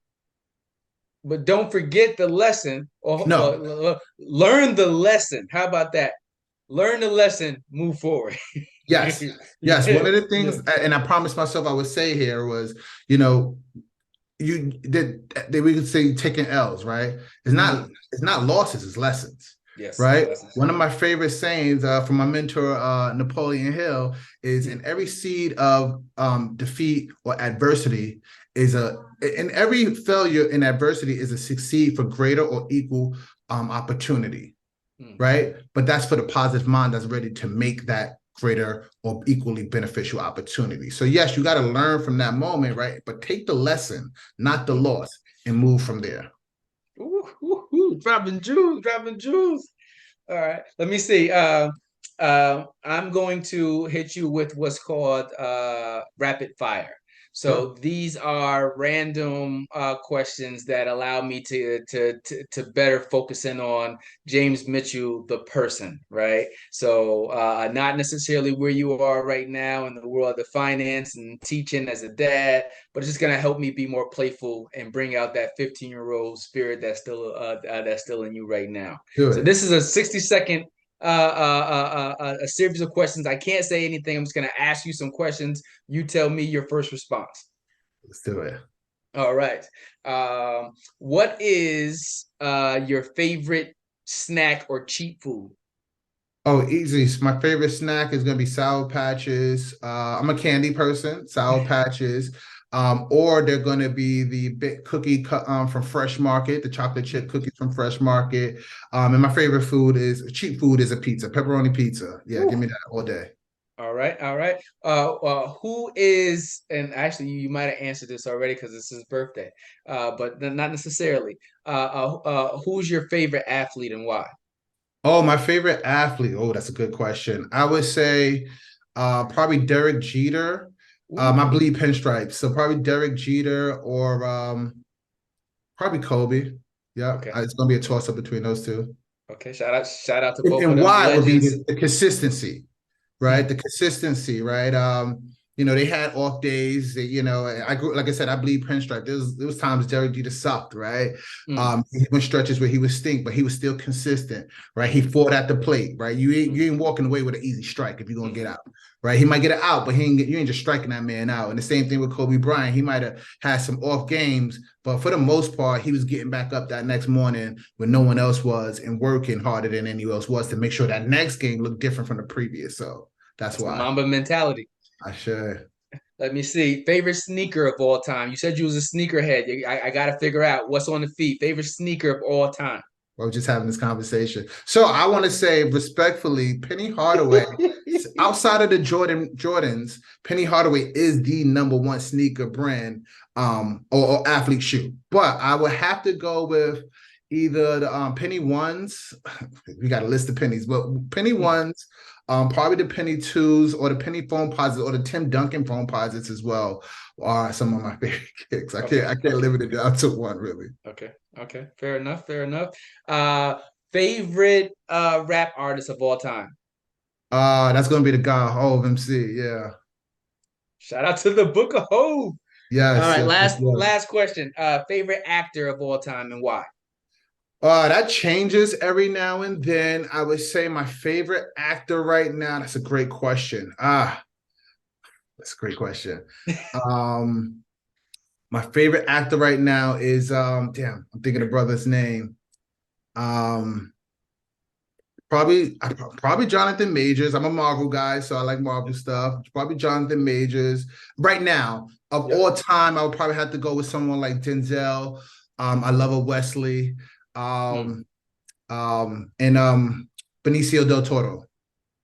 but don't forget the lesson, or learn the lesson. How about that? Learn the lesson, move forward. Yes. One of the things, and I promised myself I would say here was, we could say taking L's, right? It's not losses, it's lessons. Yes, right. Lessons. One of my favorite sayings from my mentor Napoleon Hill is, in every seed of defeat or adversity in every failure and adversity is a succeed for greater or equal opportunity, right? But that's for the positive mind that's ready to make that greater or equally beneficial opportunity. So yes, you got to learn from that moment, right? But take the lesson, not the loss, and move from there. Dropping jewels. All right, let me see. I'm going to hit you with what's called rapid fire. So these are random questions that allow me to better focus in on James Mitchell, the person, right? So not necessarily where you are right now in the world of finance and teaching as a dad, but it's just going to help me be more playful and bring out that 15-year-old spirit that's still in you right now. Good. So this is a 60-second a series of questions. I can't say anything. I'm just going to ask you some questions. You tell me your first response. Let's do it. All right. What is your favorite snack or cheat food? Oh, easy. My favorite snack is going to be Sour Patches. I'm a candy person. Sour Patches. Or they're going to be the big cookie from Fresh Market, the chocolate chip cookies from Fresh Market. And my favorite cheap food is a pizza, pepperoni pizza. Yeah, give me that all day. All right. Who is, and actually you might have answered this already because it's his birthday, but not necessarily. Who's your favorite athlete and why? Oh, my favorite athlete. Oh, that's a good question. I would say probably Derek Jeter. I bleed pinstripes, so probably Derek Jeter or probably Kobe. Yeah, okay. It's gonna be a toss up between those two. Okay, shout out to both. And why would be the consistency, right? The consistency, right? They had off days. I grew, like I said, I bleed pinstripe. There was times Derek Jeter sucked, right? He went stretches where he would stink, but he was still consistent, right? He fought at the plate, right? You ain't walking away with an easy strike if you're gonna get out, right? He might get it out, but you ain't just striking that man out. And the same thing with Kobe Bryant. He might have had some off games, but for the most part, he was getting back up that next morning when no one else was and working harder than anyone else was to make sure that next game looked different from the previous. So that's why. Mamba mentality. I should. Let me see. Favorite sneaker of all time. You said you was a sneakerhead. I got to figure out what's on the feet. Favorite sneaker of all time. We're just having this conversation. So I want to say respectfully, Penny Hardaway, outside of the Jordans, Penny Hardaway is the #1 sneaker brand or athlete shoe. But I would have to go with either the Penny Ones. We got a list of pennies, but Penny Ones, probably the Penny Twos or the Penny Foam Posits or the Tim Duncan Foam Posits as well. are some of my favorite kicks. I Okay. can't limit it down to one really. Okay. Okay. Fair enough. Fair enough. Favorite rap artist of all time? That's gonna be the guy, Hove MC. Yeah. Shout out to the Book of Hope. All Yes, right. yes, yes, yes. Last question. Favorite actor of all time and why? That changes every now and then. I would say my favorite actor right now. That's a great question. That's a great question. Um, my favorite actor right now is damn, I'm thinking the brother's name. Um, probably Jonathan Majors. I'm a Marvel guy, so I like Marvel stuff. Probably Jonathan Majors. Right now, of all time, I would probably have to go with someone like Denzel. I love a Wesley. Um, and Benicio del Toro.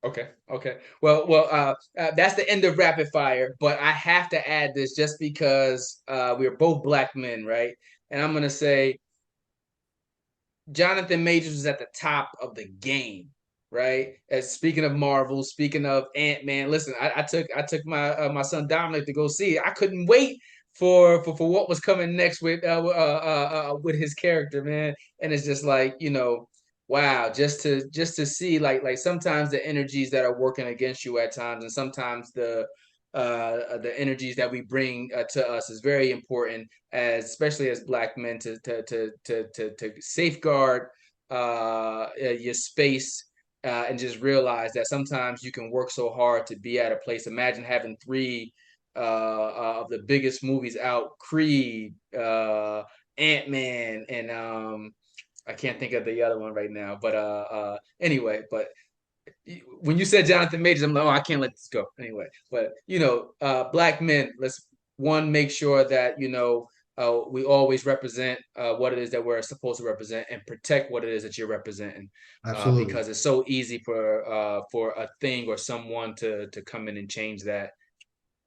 Okay. Okay. That's the end of rapid fire, but I have to add this just because we're both black men, right? And I'm gonna say Jonathan Majors was at the top of the game, right? As speaking of Marvel, speaking of Ant-Man, listen, I took my my son Dominic to go see it. I couldn't wait for what was coming next with his character, man. And it's just like, wow, just to see like sometimes the energies that are working against you at times, and sometimes the energies that we bring to us is very important, especially as black men, to safeguard your space, and just realize that sometimes you can work so hard to be at a place. Imagine having three of the biggest movies out: Creed, Ant-Man, and I can't think of the other one right now. But anyway, but when you said Jonathan Majors, I'm like, oh, I can't let this go anyway. But black men, let's make sure that we always represent what it is that we're supposed to represent, and protect what it is that you're representing, Absolutely. because it's so easy for a thing or someone to come in and change that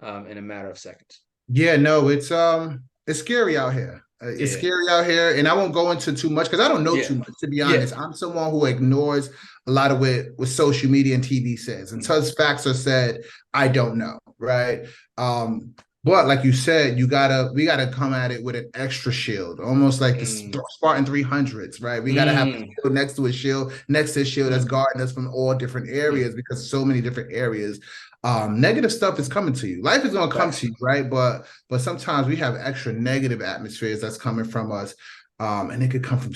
in a matter of seconds. Yeah, no, it's scary out here. It's Yeah, scary out here, and I won't go into too much because I don't know yeah, too much. To be yeah. honest, I'm someone who ignores a lot of what social media and TV says. Until facts are said, I don't know, right? But like you said, we gotta come at it with an extra shield, almost like the Spartan 300s, right? We gotta have a shield next to a shield, next to a shield that's guarding us from all different areas, because so many different areas. Negative stuff is coming to you. Life is gonna come to you, right? But sometimes we have extra negative atmospheres that's coming from us. And it could come from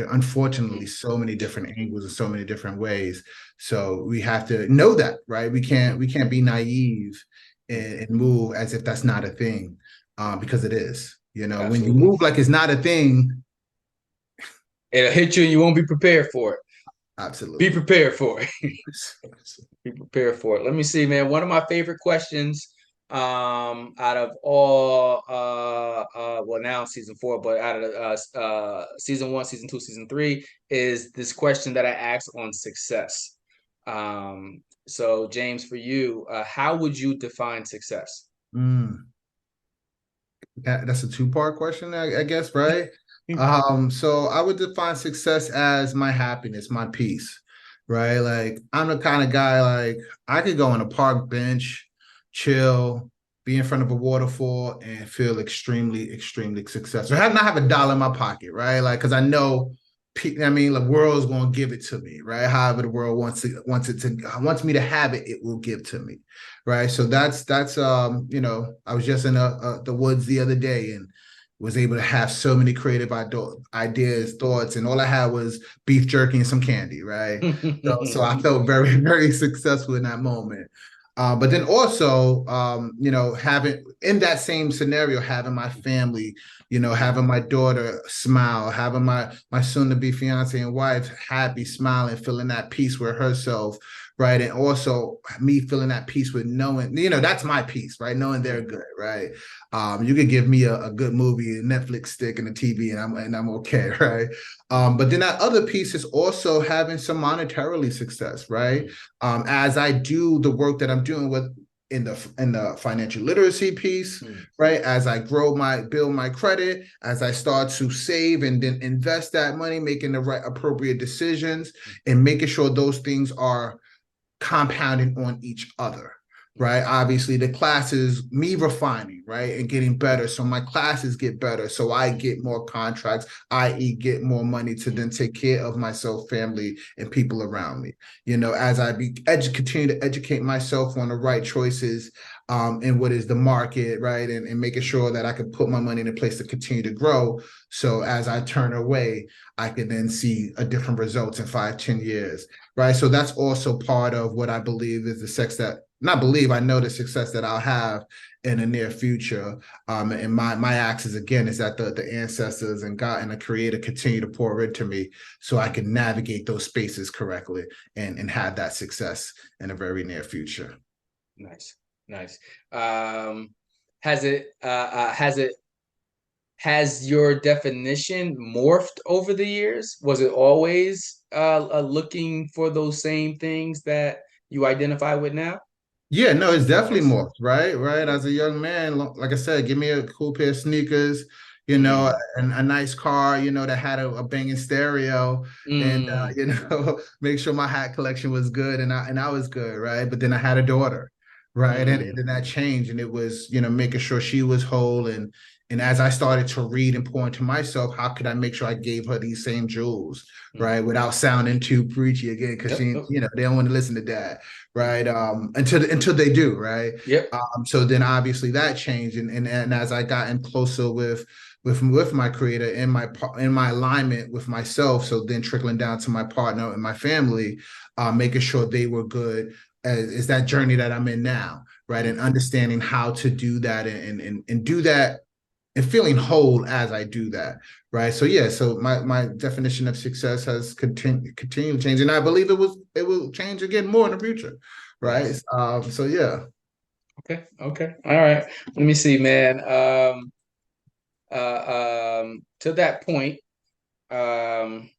unfortunately, so many different angles and so many different ways. So we have to know that, right? We can't be naive and move as if that's not a thing, because it is. Absolutely. When you move like it's not a thing, it'll hit you and you won't be prepared for it. Absolutely. Be prepared for it. Be prepared for it. Let me see, man. One of my favorite questions out of all well, now season 4, but out of season 1, season 2, season 3, is this question that I asked on success. So James, for you, how would you define success? That's a 2-part question, I guess, right? So I would define success as my happiness, my peace, right? Like, I'm the kind of guy, like, I could go on a park bench, chill, be in front of a waterfall, and feel extremely, extremely successful. Not have a dollar in my pocket, right? Like, because I know, the world is going to give it to me, right? However the world wants me to have it, it will give to me, right? So that's I was just in the woods the other day and was able to have so many creative ideas, thoughts, and all I had was beef jerky and some candy, right? So I felt very, very successful in that moment. But then also, having in that same scenario, having my family, having my daughter smile, having my soon-to-be fiance and wife happy, smiling, feeling that peace with herself, right? And also me feeling that peace with knowing, that's my peace, right? Knowing they're good, right? You could give me a good movie, a Netflix stick, and a TV, and I'm okay, right? But then that other piece is also having some monetarily success, right? As I do the work that I'm doing in the financial literacy piece, right? As I build my credit, as I start to save and then invest that money, making the right appropriate decisions, and making sure those things are compounding on each other, right? Obviously, the classes, me refining, right, and getting better. So my classes get better. So I get more contracts, i.e., get more money to then take care of myself, family, and people around me. As I continue to educate myself on the right choices, and what is the market, right, and making sure that I can put my money in a place to continue to grow. So as I turn away, I can then see a different results in 5, 10 years, right? So that's also part of what I believe is the sex that not believe, I know the success that I'll have in the near future. And my axis again is that the ancestors and God and the creator continue to pour into me so I can navigate those spaces correctly and have that success in the very near future. Nice. Has your definition morphed over the years? Was it always looking for those same things that you identify with now? Yeah, no, it's definitely morphed, right? Right. As a young man, like I said, give me a cool pair of sneakers, Mm. and a nice car, that had a banging stereo, and Mm. make sure my hat collection was good, and I was good, right? But then I had a daughter, right, and then that changed, and it was making sure she was whole, and as I started to read and pour into myself, how could I make sure I gave her these same jewels, right, without sounding too preachy again, because Yep. they don't want to listen to dad, right? Until they do, right? Yep. So then obviously that changed, and as I got in closer with my creator in my alignment with myself, so then trickling down to my partner and my family, making sure they were good, is that journey that I'm in now, right? And understanding how to do that and do that and feeling whole as I do that, right? So yeah, so my definition of success has continued to change, and I believe it will change again more in the future, right? Nice. So yeah. Okay. All right. Let me see, man. To that point, um,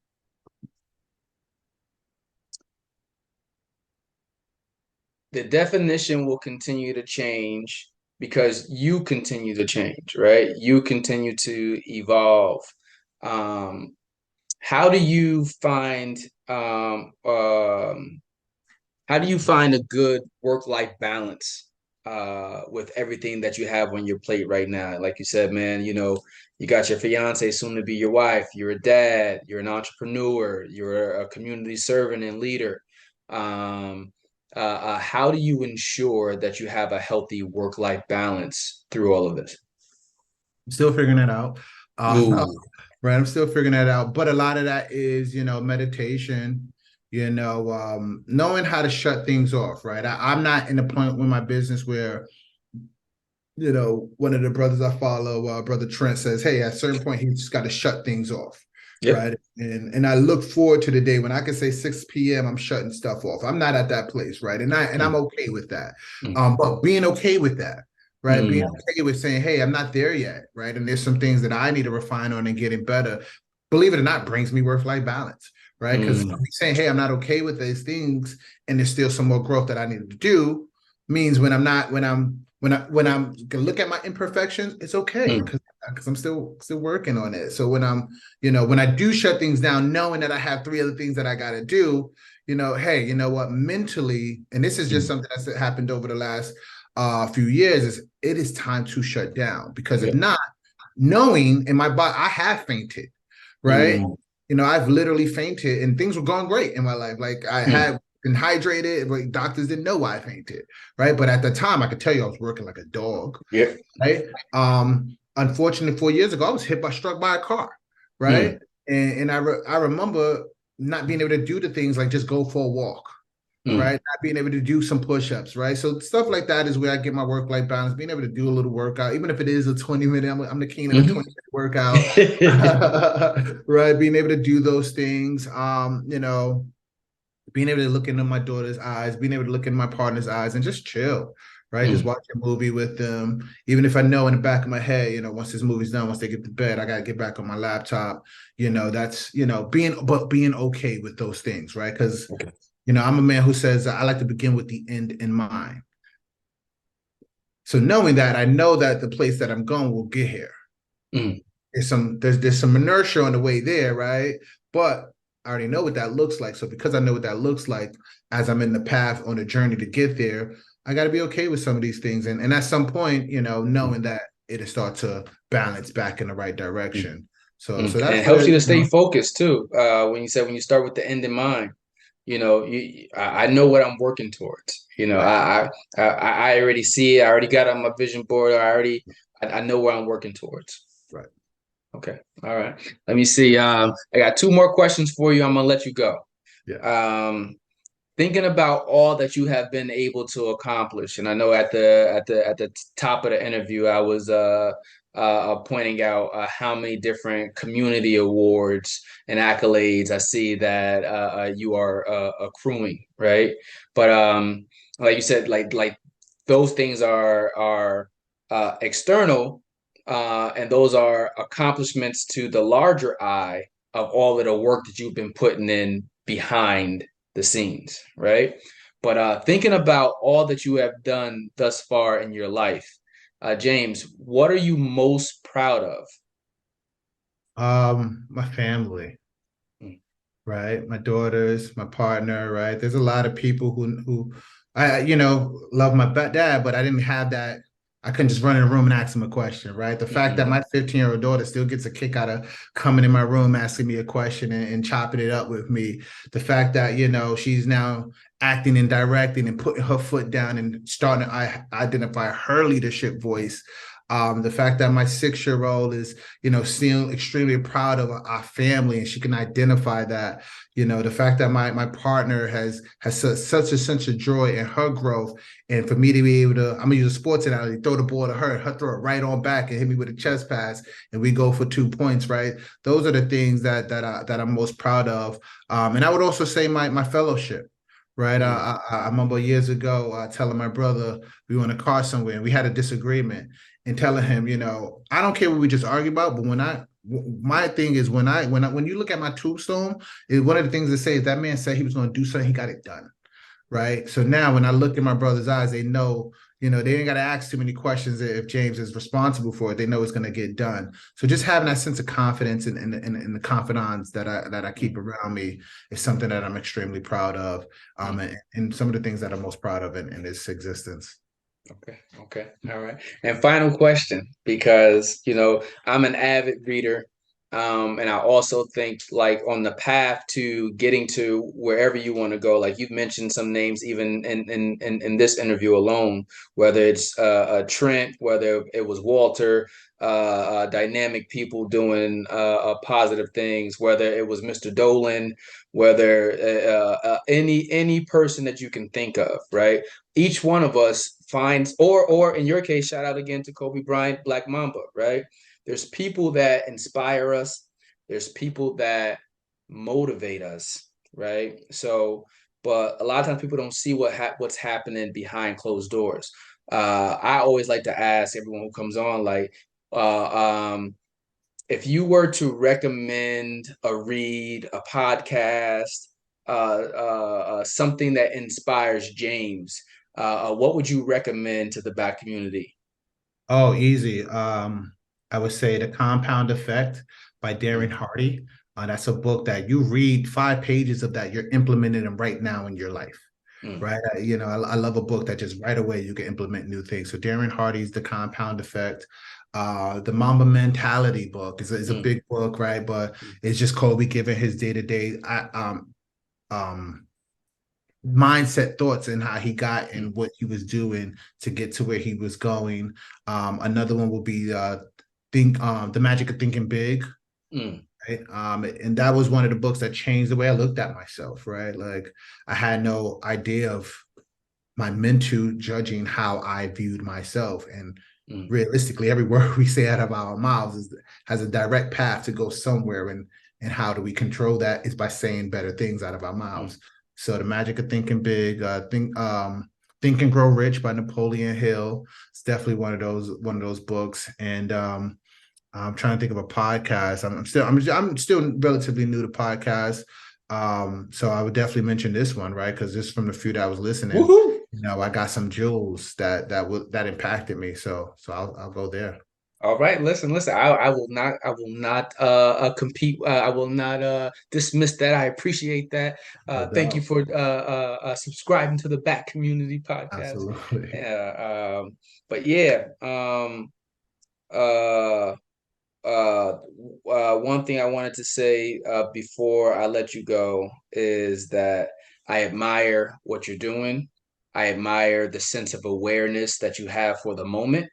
the definition will continue to change because you continue to change, right? You continue to evolve. Um, how do you find how do you find a good work-life balance with everything that you have on your plate right now? Like you said, man, you got your fiance, soon to be your wife, you're a dad, you're an entrepreneur, you're a community servant and leader. Um, how do you ensure that you have a healthy work-life balance through all of this? I'm still figuring it out. Ooh. Right, I'm still figuring that out. But a lot of that is, meditation, knowing how to shut things off, right? I'm not in the point with my business where, one of the brothers I follow, Brother Trent, says, hey, at a certain point, he's just got to shut things off. Yep. Right. And I look forward to the day when I can say 6 p.m. I'm shutting stuff off. I'm not at that place, right? And I'm okay with that. But being okay with that, right? Being okay with saying, hey, I'm not there yet, right? And there's some things that I need to refine on and getting better. Believe it or not, brings me work-life balance, right? Because saying, hey, I'm not okay with these things, and there's still some more growth that I need to do, means when I'm gonna look at my imperfections, it's okay because I'm still working on it. So when when I do shut things down, knowing that I have 3 other things that I got to do, hey, you know what, mentally, and this is just something that's happened over the last few years, is it is time to shut down, because if not, knowing in my body, I have fainted, right? I've literally fainted, and things were going great in my life. Like I had been hydrated, but doctors didn't know why I fainted, right? But at the time, I could tell you I was working like a dog, right? Unfortunately, 4 years ago, I was struck by a car, right? And I remember not being able to do the things like just go for a walk, right? Not being able to do some push-ups, right? So stuff like that is where I get my work-life balance, being able to do a little workout, even if it is a 20-minute, I'm the king of a 20-minute workout, right? Being able to do those things, being able to look into my daughter's eyes, being able to look in my partner's eyes and just chill, right? Just watch a movie with them. Even if I know in the back of my head, once this movie's done, once they get to bed, I got to get back on my laptop. That's, being okay with those things, right? Because, I'm a man who says I like to begin with the end in mind. So knowing that, I know that the place that I'm going will get here. There's some inertia on the way there, right? But I already know what that looks like. So because I know what that looks like, as I'm in the path on the journey to get there, I got to be okay with some of these things. And at some point, knowing that it'll start to balance back in the right direction. So And that's it helps where, you to stay focused too. When you start with the end in mind, I know what I'm working towards. right. I already see it. I already got it on my vision board. I know where I'm working towards. Right. Okay. All right. Let me see. I got two more questions for you. I'm gonna let you go. Yeah. Thinking about all that you have been able to accomplish, and I know at the top of the interview, I was pointing out how many different community awards and accolades I see that you are accruing, right? But like you said, like those things are external, and those are accomplishments to the larger eye of all of the work that you've been putting in behind the scenes, right? But thinking about all that you have done thus far in your life, James, what are you most proud of? My family, Mm, right? My daughters, my partner, right? There's a lot of people who I, love my dad, but I didn't have that. I couldn't just run in a room and ask him a question, right? The fact that mm, my 15-year-old daughter still gets a kick out of coming in my room, asking me a question and chopping it up with me. The fact that, she's now acting and directing and putting her foot down and starting to identify her leadership voice. The fact that my 6-year-old is, still extremely proud of our family and she can identify that, the fact that my partner has such a sense of joy in her growth. And for me to be able to, I'm gonna use a sports analogy, throw the ball to her throw it right on back and hit me with a chest pass, and we go for 2 points, right? Those are the things that I'm most proud of. And I would also say my fellowship. Right. mm, I remember years ago telling my brother we were in a car somewhere and we had a disagreement and telling him, I don't care what we just argue about, but my thing is when you look at my tombstone, one of the things they say is that man said he was going to do something, he got it done. Right. So now when I look in my brother's eyes, they know, they ain't got to ask too many questions if James is responsible for it. They know it's going to get done. So just having that sense of confidence in the confidants that I keep around me is something that I'm extremely proud of. And some of the things that I'm most proud of in this existence. Okay. All right. And final question, because I'm an avid reader, and I also think like on the path to getting to wherever you want to go, like you've mentioned some names even in this interview alone, whether it's Trent, whether it was Walter, dynamic people doing positive things, whether it was Mr. Dolan, whether any person that you can think of, right? Each one of us finds, or in your case, shout out again to Kobe Bryant, Black Mamba, right? There's people that inspire us. There's people that motivate us, right? So, but a lot of times people don't see what's happening behind closed doors. I always like to ask everyone who comes on, like, if you were to recommend a read, a podcast, something that inspires James, what would you recommend to the Black community? Oh, easy. I would say The Compound Effect by Darren Mm, Hardy. That's a book that you read 5 pages of that, you're implementing them right now in your life. mm, Right. I love a book that just right away you can implement new things. So Darren Hardy's The Compound Effect. The Mamba Mentality book is a mm, big book, right? But mm, it's just Kobe giving his day-to-day mindset thoughts and how he got and what he was doing to get to where he was going. Another one will be The Magic of Thinking Big. mm, Right. And that was one of the books that changed the way I looked at myself, right? Like I had no idea of my mentor judging how I viewed myself. And mm, realistically, every word we say out of our mouths has a direct path to go somewhere. And how do we control that is by saying better things out of our mm, mouths. So The Magic of Thinking Big, Think and Grow Rich by Napoleon Hill. It's definitely one of those books. And I'm trying to think of a podcast. I'm still relatively new to podcasts. So I would definitely mention this one, right? Because just from the few that I was listening, woohoo! I got some jewels that impacted me. So I'll go there. All right, listen. I will not compete. I will not dismiss that. I appreciate that. No Thank you doubt. for subscribing to the Back Community Podcast. Absolutely. But yeah, uh, uh, one thing I wanted to say before I let you go is that I admire what you're doing. I admire the sense of awareness that you have for the moment.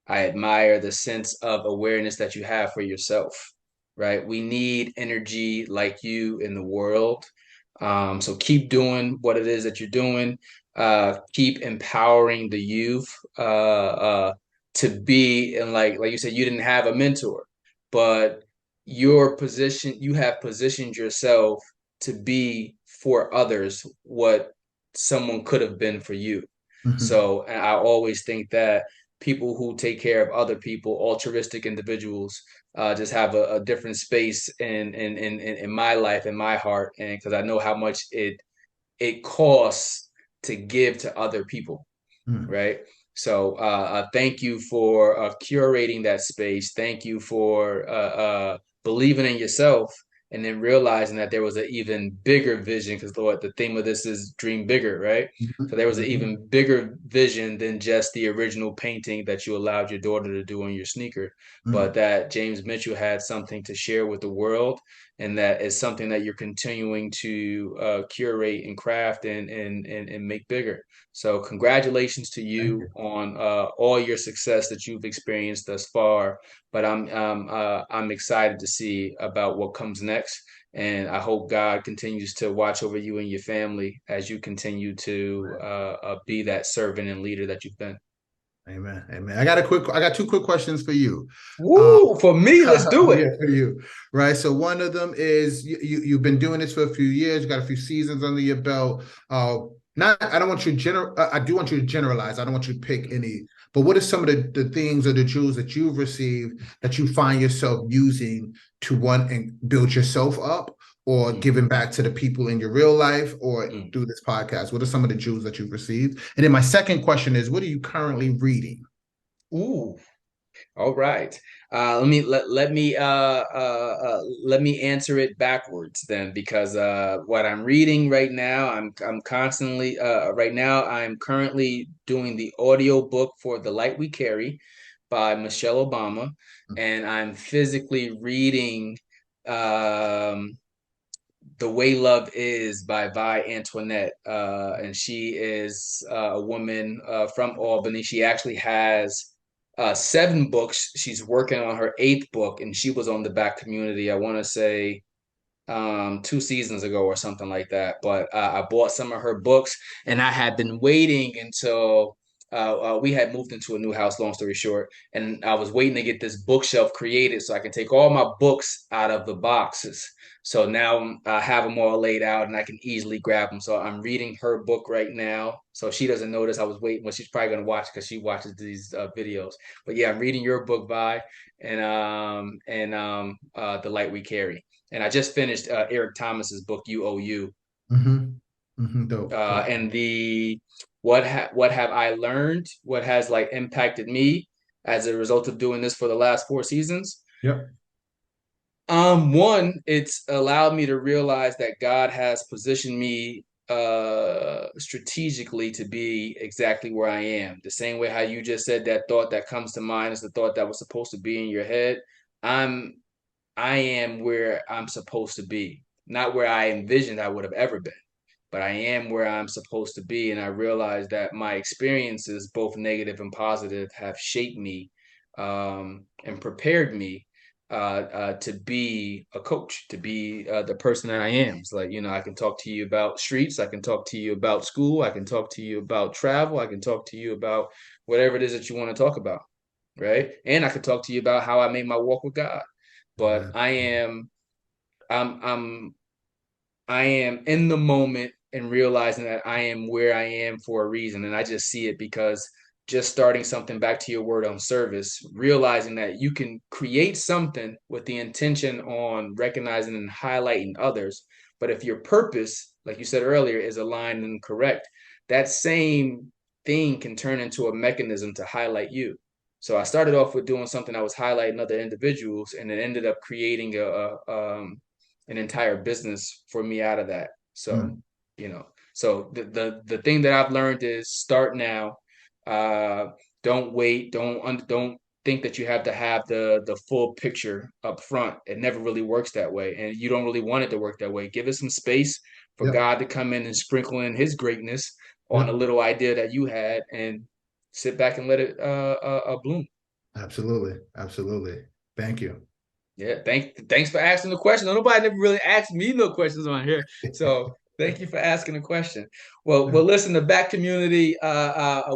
I admire the sense of awareness that you have for yourself, right? We need energy like you in the world. So keep doing what it is that you're doing. Keep empowering the youth to be, and like you said, you didn't have a mentor, but you have positioned yourself to be for others what someone could have been for you. Mhm. So, and I always think that people who take care of other people, altruistic individuals, just have a different space in my life, in my heart, and because I know how much it costs to give to other people, Mhm. right? So thank you for curating that space. Thank you for believing in yourself and then realizing that there was an even bigger vision because Lord, the theme of this is dream bigger, right? So Mhm. there was an Mhm. even bigger vision than just the original painting that you allowed your daughter to do on your sneaker, but Mhm. that James Mitchell had something to share with the world, and that is something that you're continuing to curate and craft and make bigger. So congratulations to Thank you you. on all your success that you've experienced thus far. But I'm excited to see about what comes next, and I hope God continues to watch over you and your family as you continue to be that servant and leader that you've been. Amen. Amen. I got two quick questions for you. Um, Woo! For me, let's do it. yeah, for you. Right. So one of them is you've been doing this for a few years, you got a few seasons under your belt. Not I don't want you to I do want you to generalize. I don't want you to pick any, but what are some of the things or the jewels that you've received that you find yourself using to want and build yourself up or Mm, giving back to the people in your real life or mm. through this podcast? What are some of the jewels that you've received? And then my second question is, what are you currently reading? Ooh. All right. Let me answer it backwards then, because what I'm reading right now, I'm constantly right now I'm currently doing the audio book for The Light We Carry by Michelle Obama, and I'm physically reading um, The Way Love Is by Vi Antoinette, and she is a woman from Albany. She actually has seven books. She's working on her eighth book, and she was on the Back Community, I want to say 2 seasons ago or something like that. But I bought some of her books, and I had been waiting until we had moved into a new house. Long story short, and I was waiting to get this bookshelf created so I can take all my books out of the boxes. So now I have them all laid out, and I can easily grab them. So I'm reading her book right now, so she doesn't notice I was waiting. Well, she's probably gonna watch because she watches these videos. but yeah, I'm reading your book, Vi, and The Light We Carry. And I just finished Eric Thomas's book UOU, Mm-hmm. Mm-hmm. Dope. Dope. and the what have I learned? What has like impacted me as a result of doing this for the last 4 seasons? Yep. One, it's allowed me to realize that God has positioned me strategically to be exactly where I am. The same way how you just said that thought that comes to mind is the thought that was supposed to be in your head. I'm I am where I'm supposed to be, not where I envisioned I would have ever been, but I am where I'm supposed to be. And I realize that my experiences, both negative and positive, have shaped me and prepared me to be a coach, to be the person that I am. It's like, I can talk to you about streets, I can talk to you about school, I can talk to you about travel, I can talk to you about whatever it is that you want to talk about, right? And I can talk to you about how I made my walk with God. But Amen. I'm I'm I am in the moment and realizing that I am where I am for a reason. And I just see it because just starting something, back to your word on service, realizing that you can create something with the intention on recognizing and highlighting others. But if your purpose, like you said earlier, is aligned and correct, that same thing can turn into a mechanism to highlight you. So I started off with doing something I was highlighting other individuals, and it ended up creating an entire business for me out of that. So, so the thing that I've learned is start now. Don't wait. Don't think that you have to have the full picture up front. It never really works that way, and you don't really want it to work that way. Give it some space for Yep. God to come in and sprinkle in His greatness on Yep. a little idea that you had, and sit back and let it bloom. Absolutely. Absolutely. Thank you. Yeah, thanks for asking the question. Nobody never really asked me no questions on here, so thank you for asking the question. Well, listen, the back community,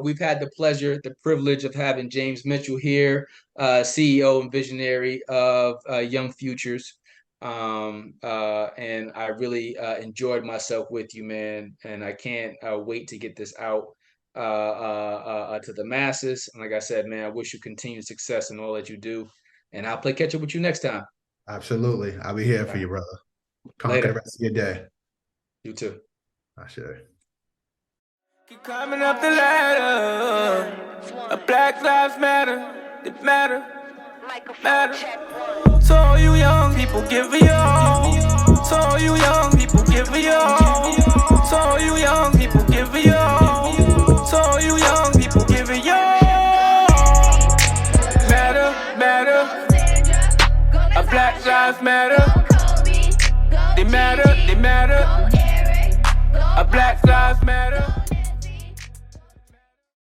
we've had the pleasure, the privilege of having James Mitchell here, CEO and visionary of Young Futures, and I really enjoyed myself with you, man. And I can't wait to get this out to the masses. And like I said, man, I wish you continued success in all that you do. And I'll play catch up with you next time. Absolutely. I'll be here for you, brother. Conquer the Later. rest of your day. You too. I should. Keep climbing up the ladder. A Black Lives Matter. It matter. So all you young people, give it all. So all you young people, give it all. So all you young people, give it all. So all you young people, give it all. Matter. A Black Lives Matter. They matter. A Black Lives Matter.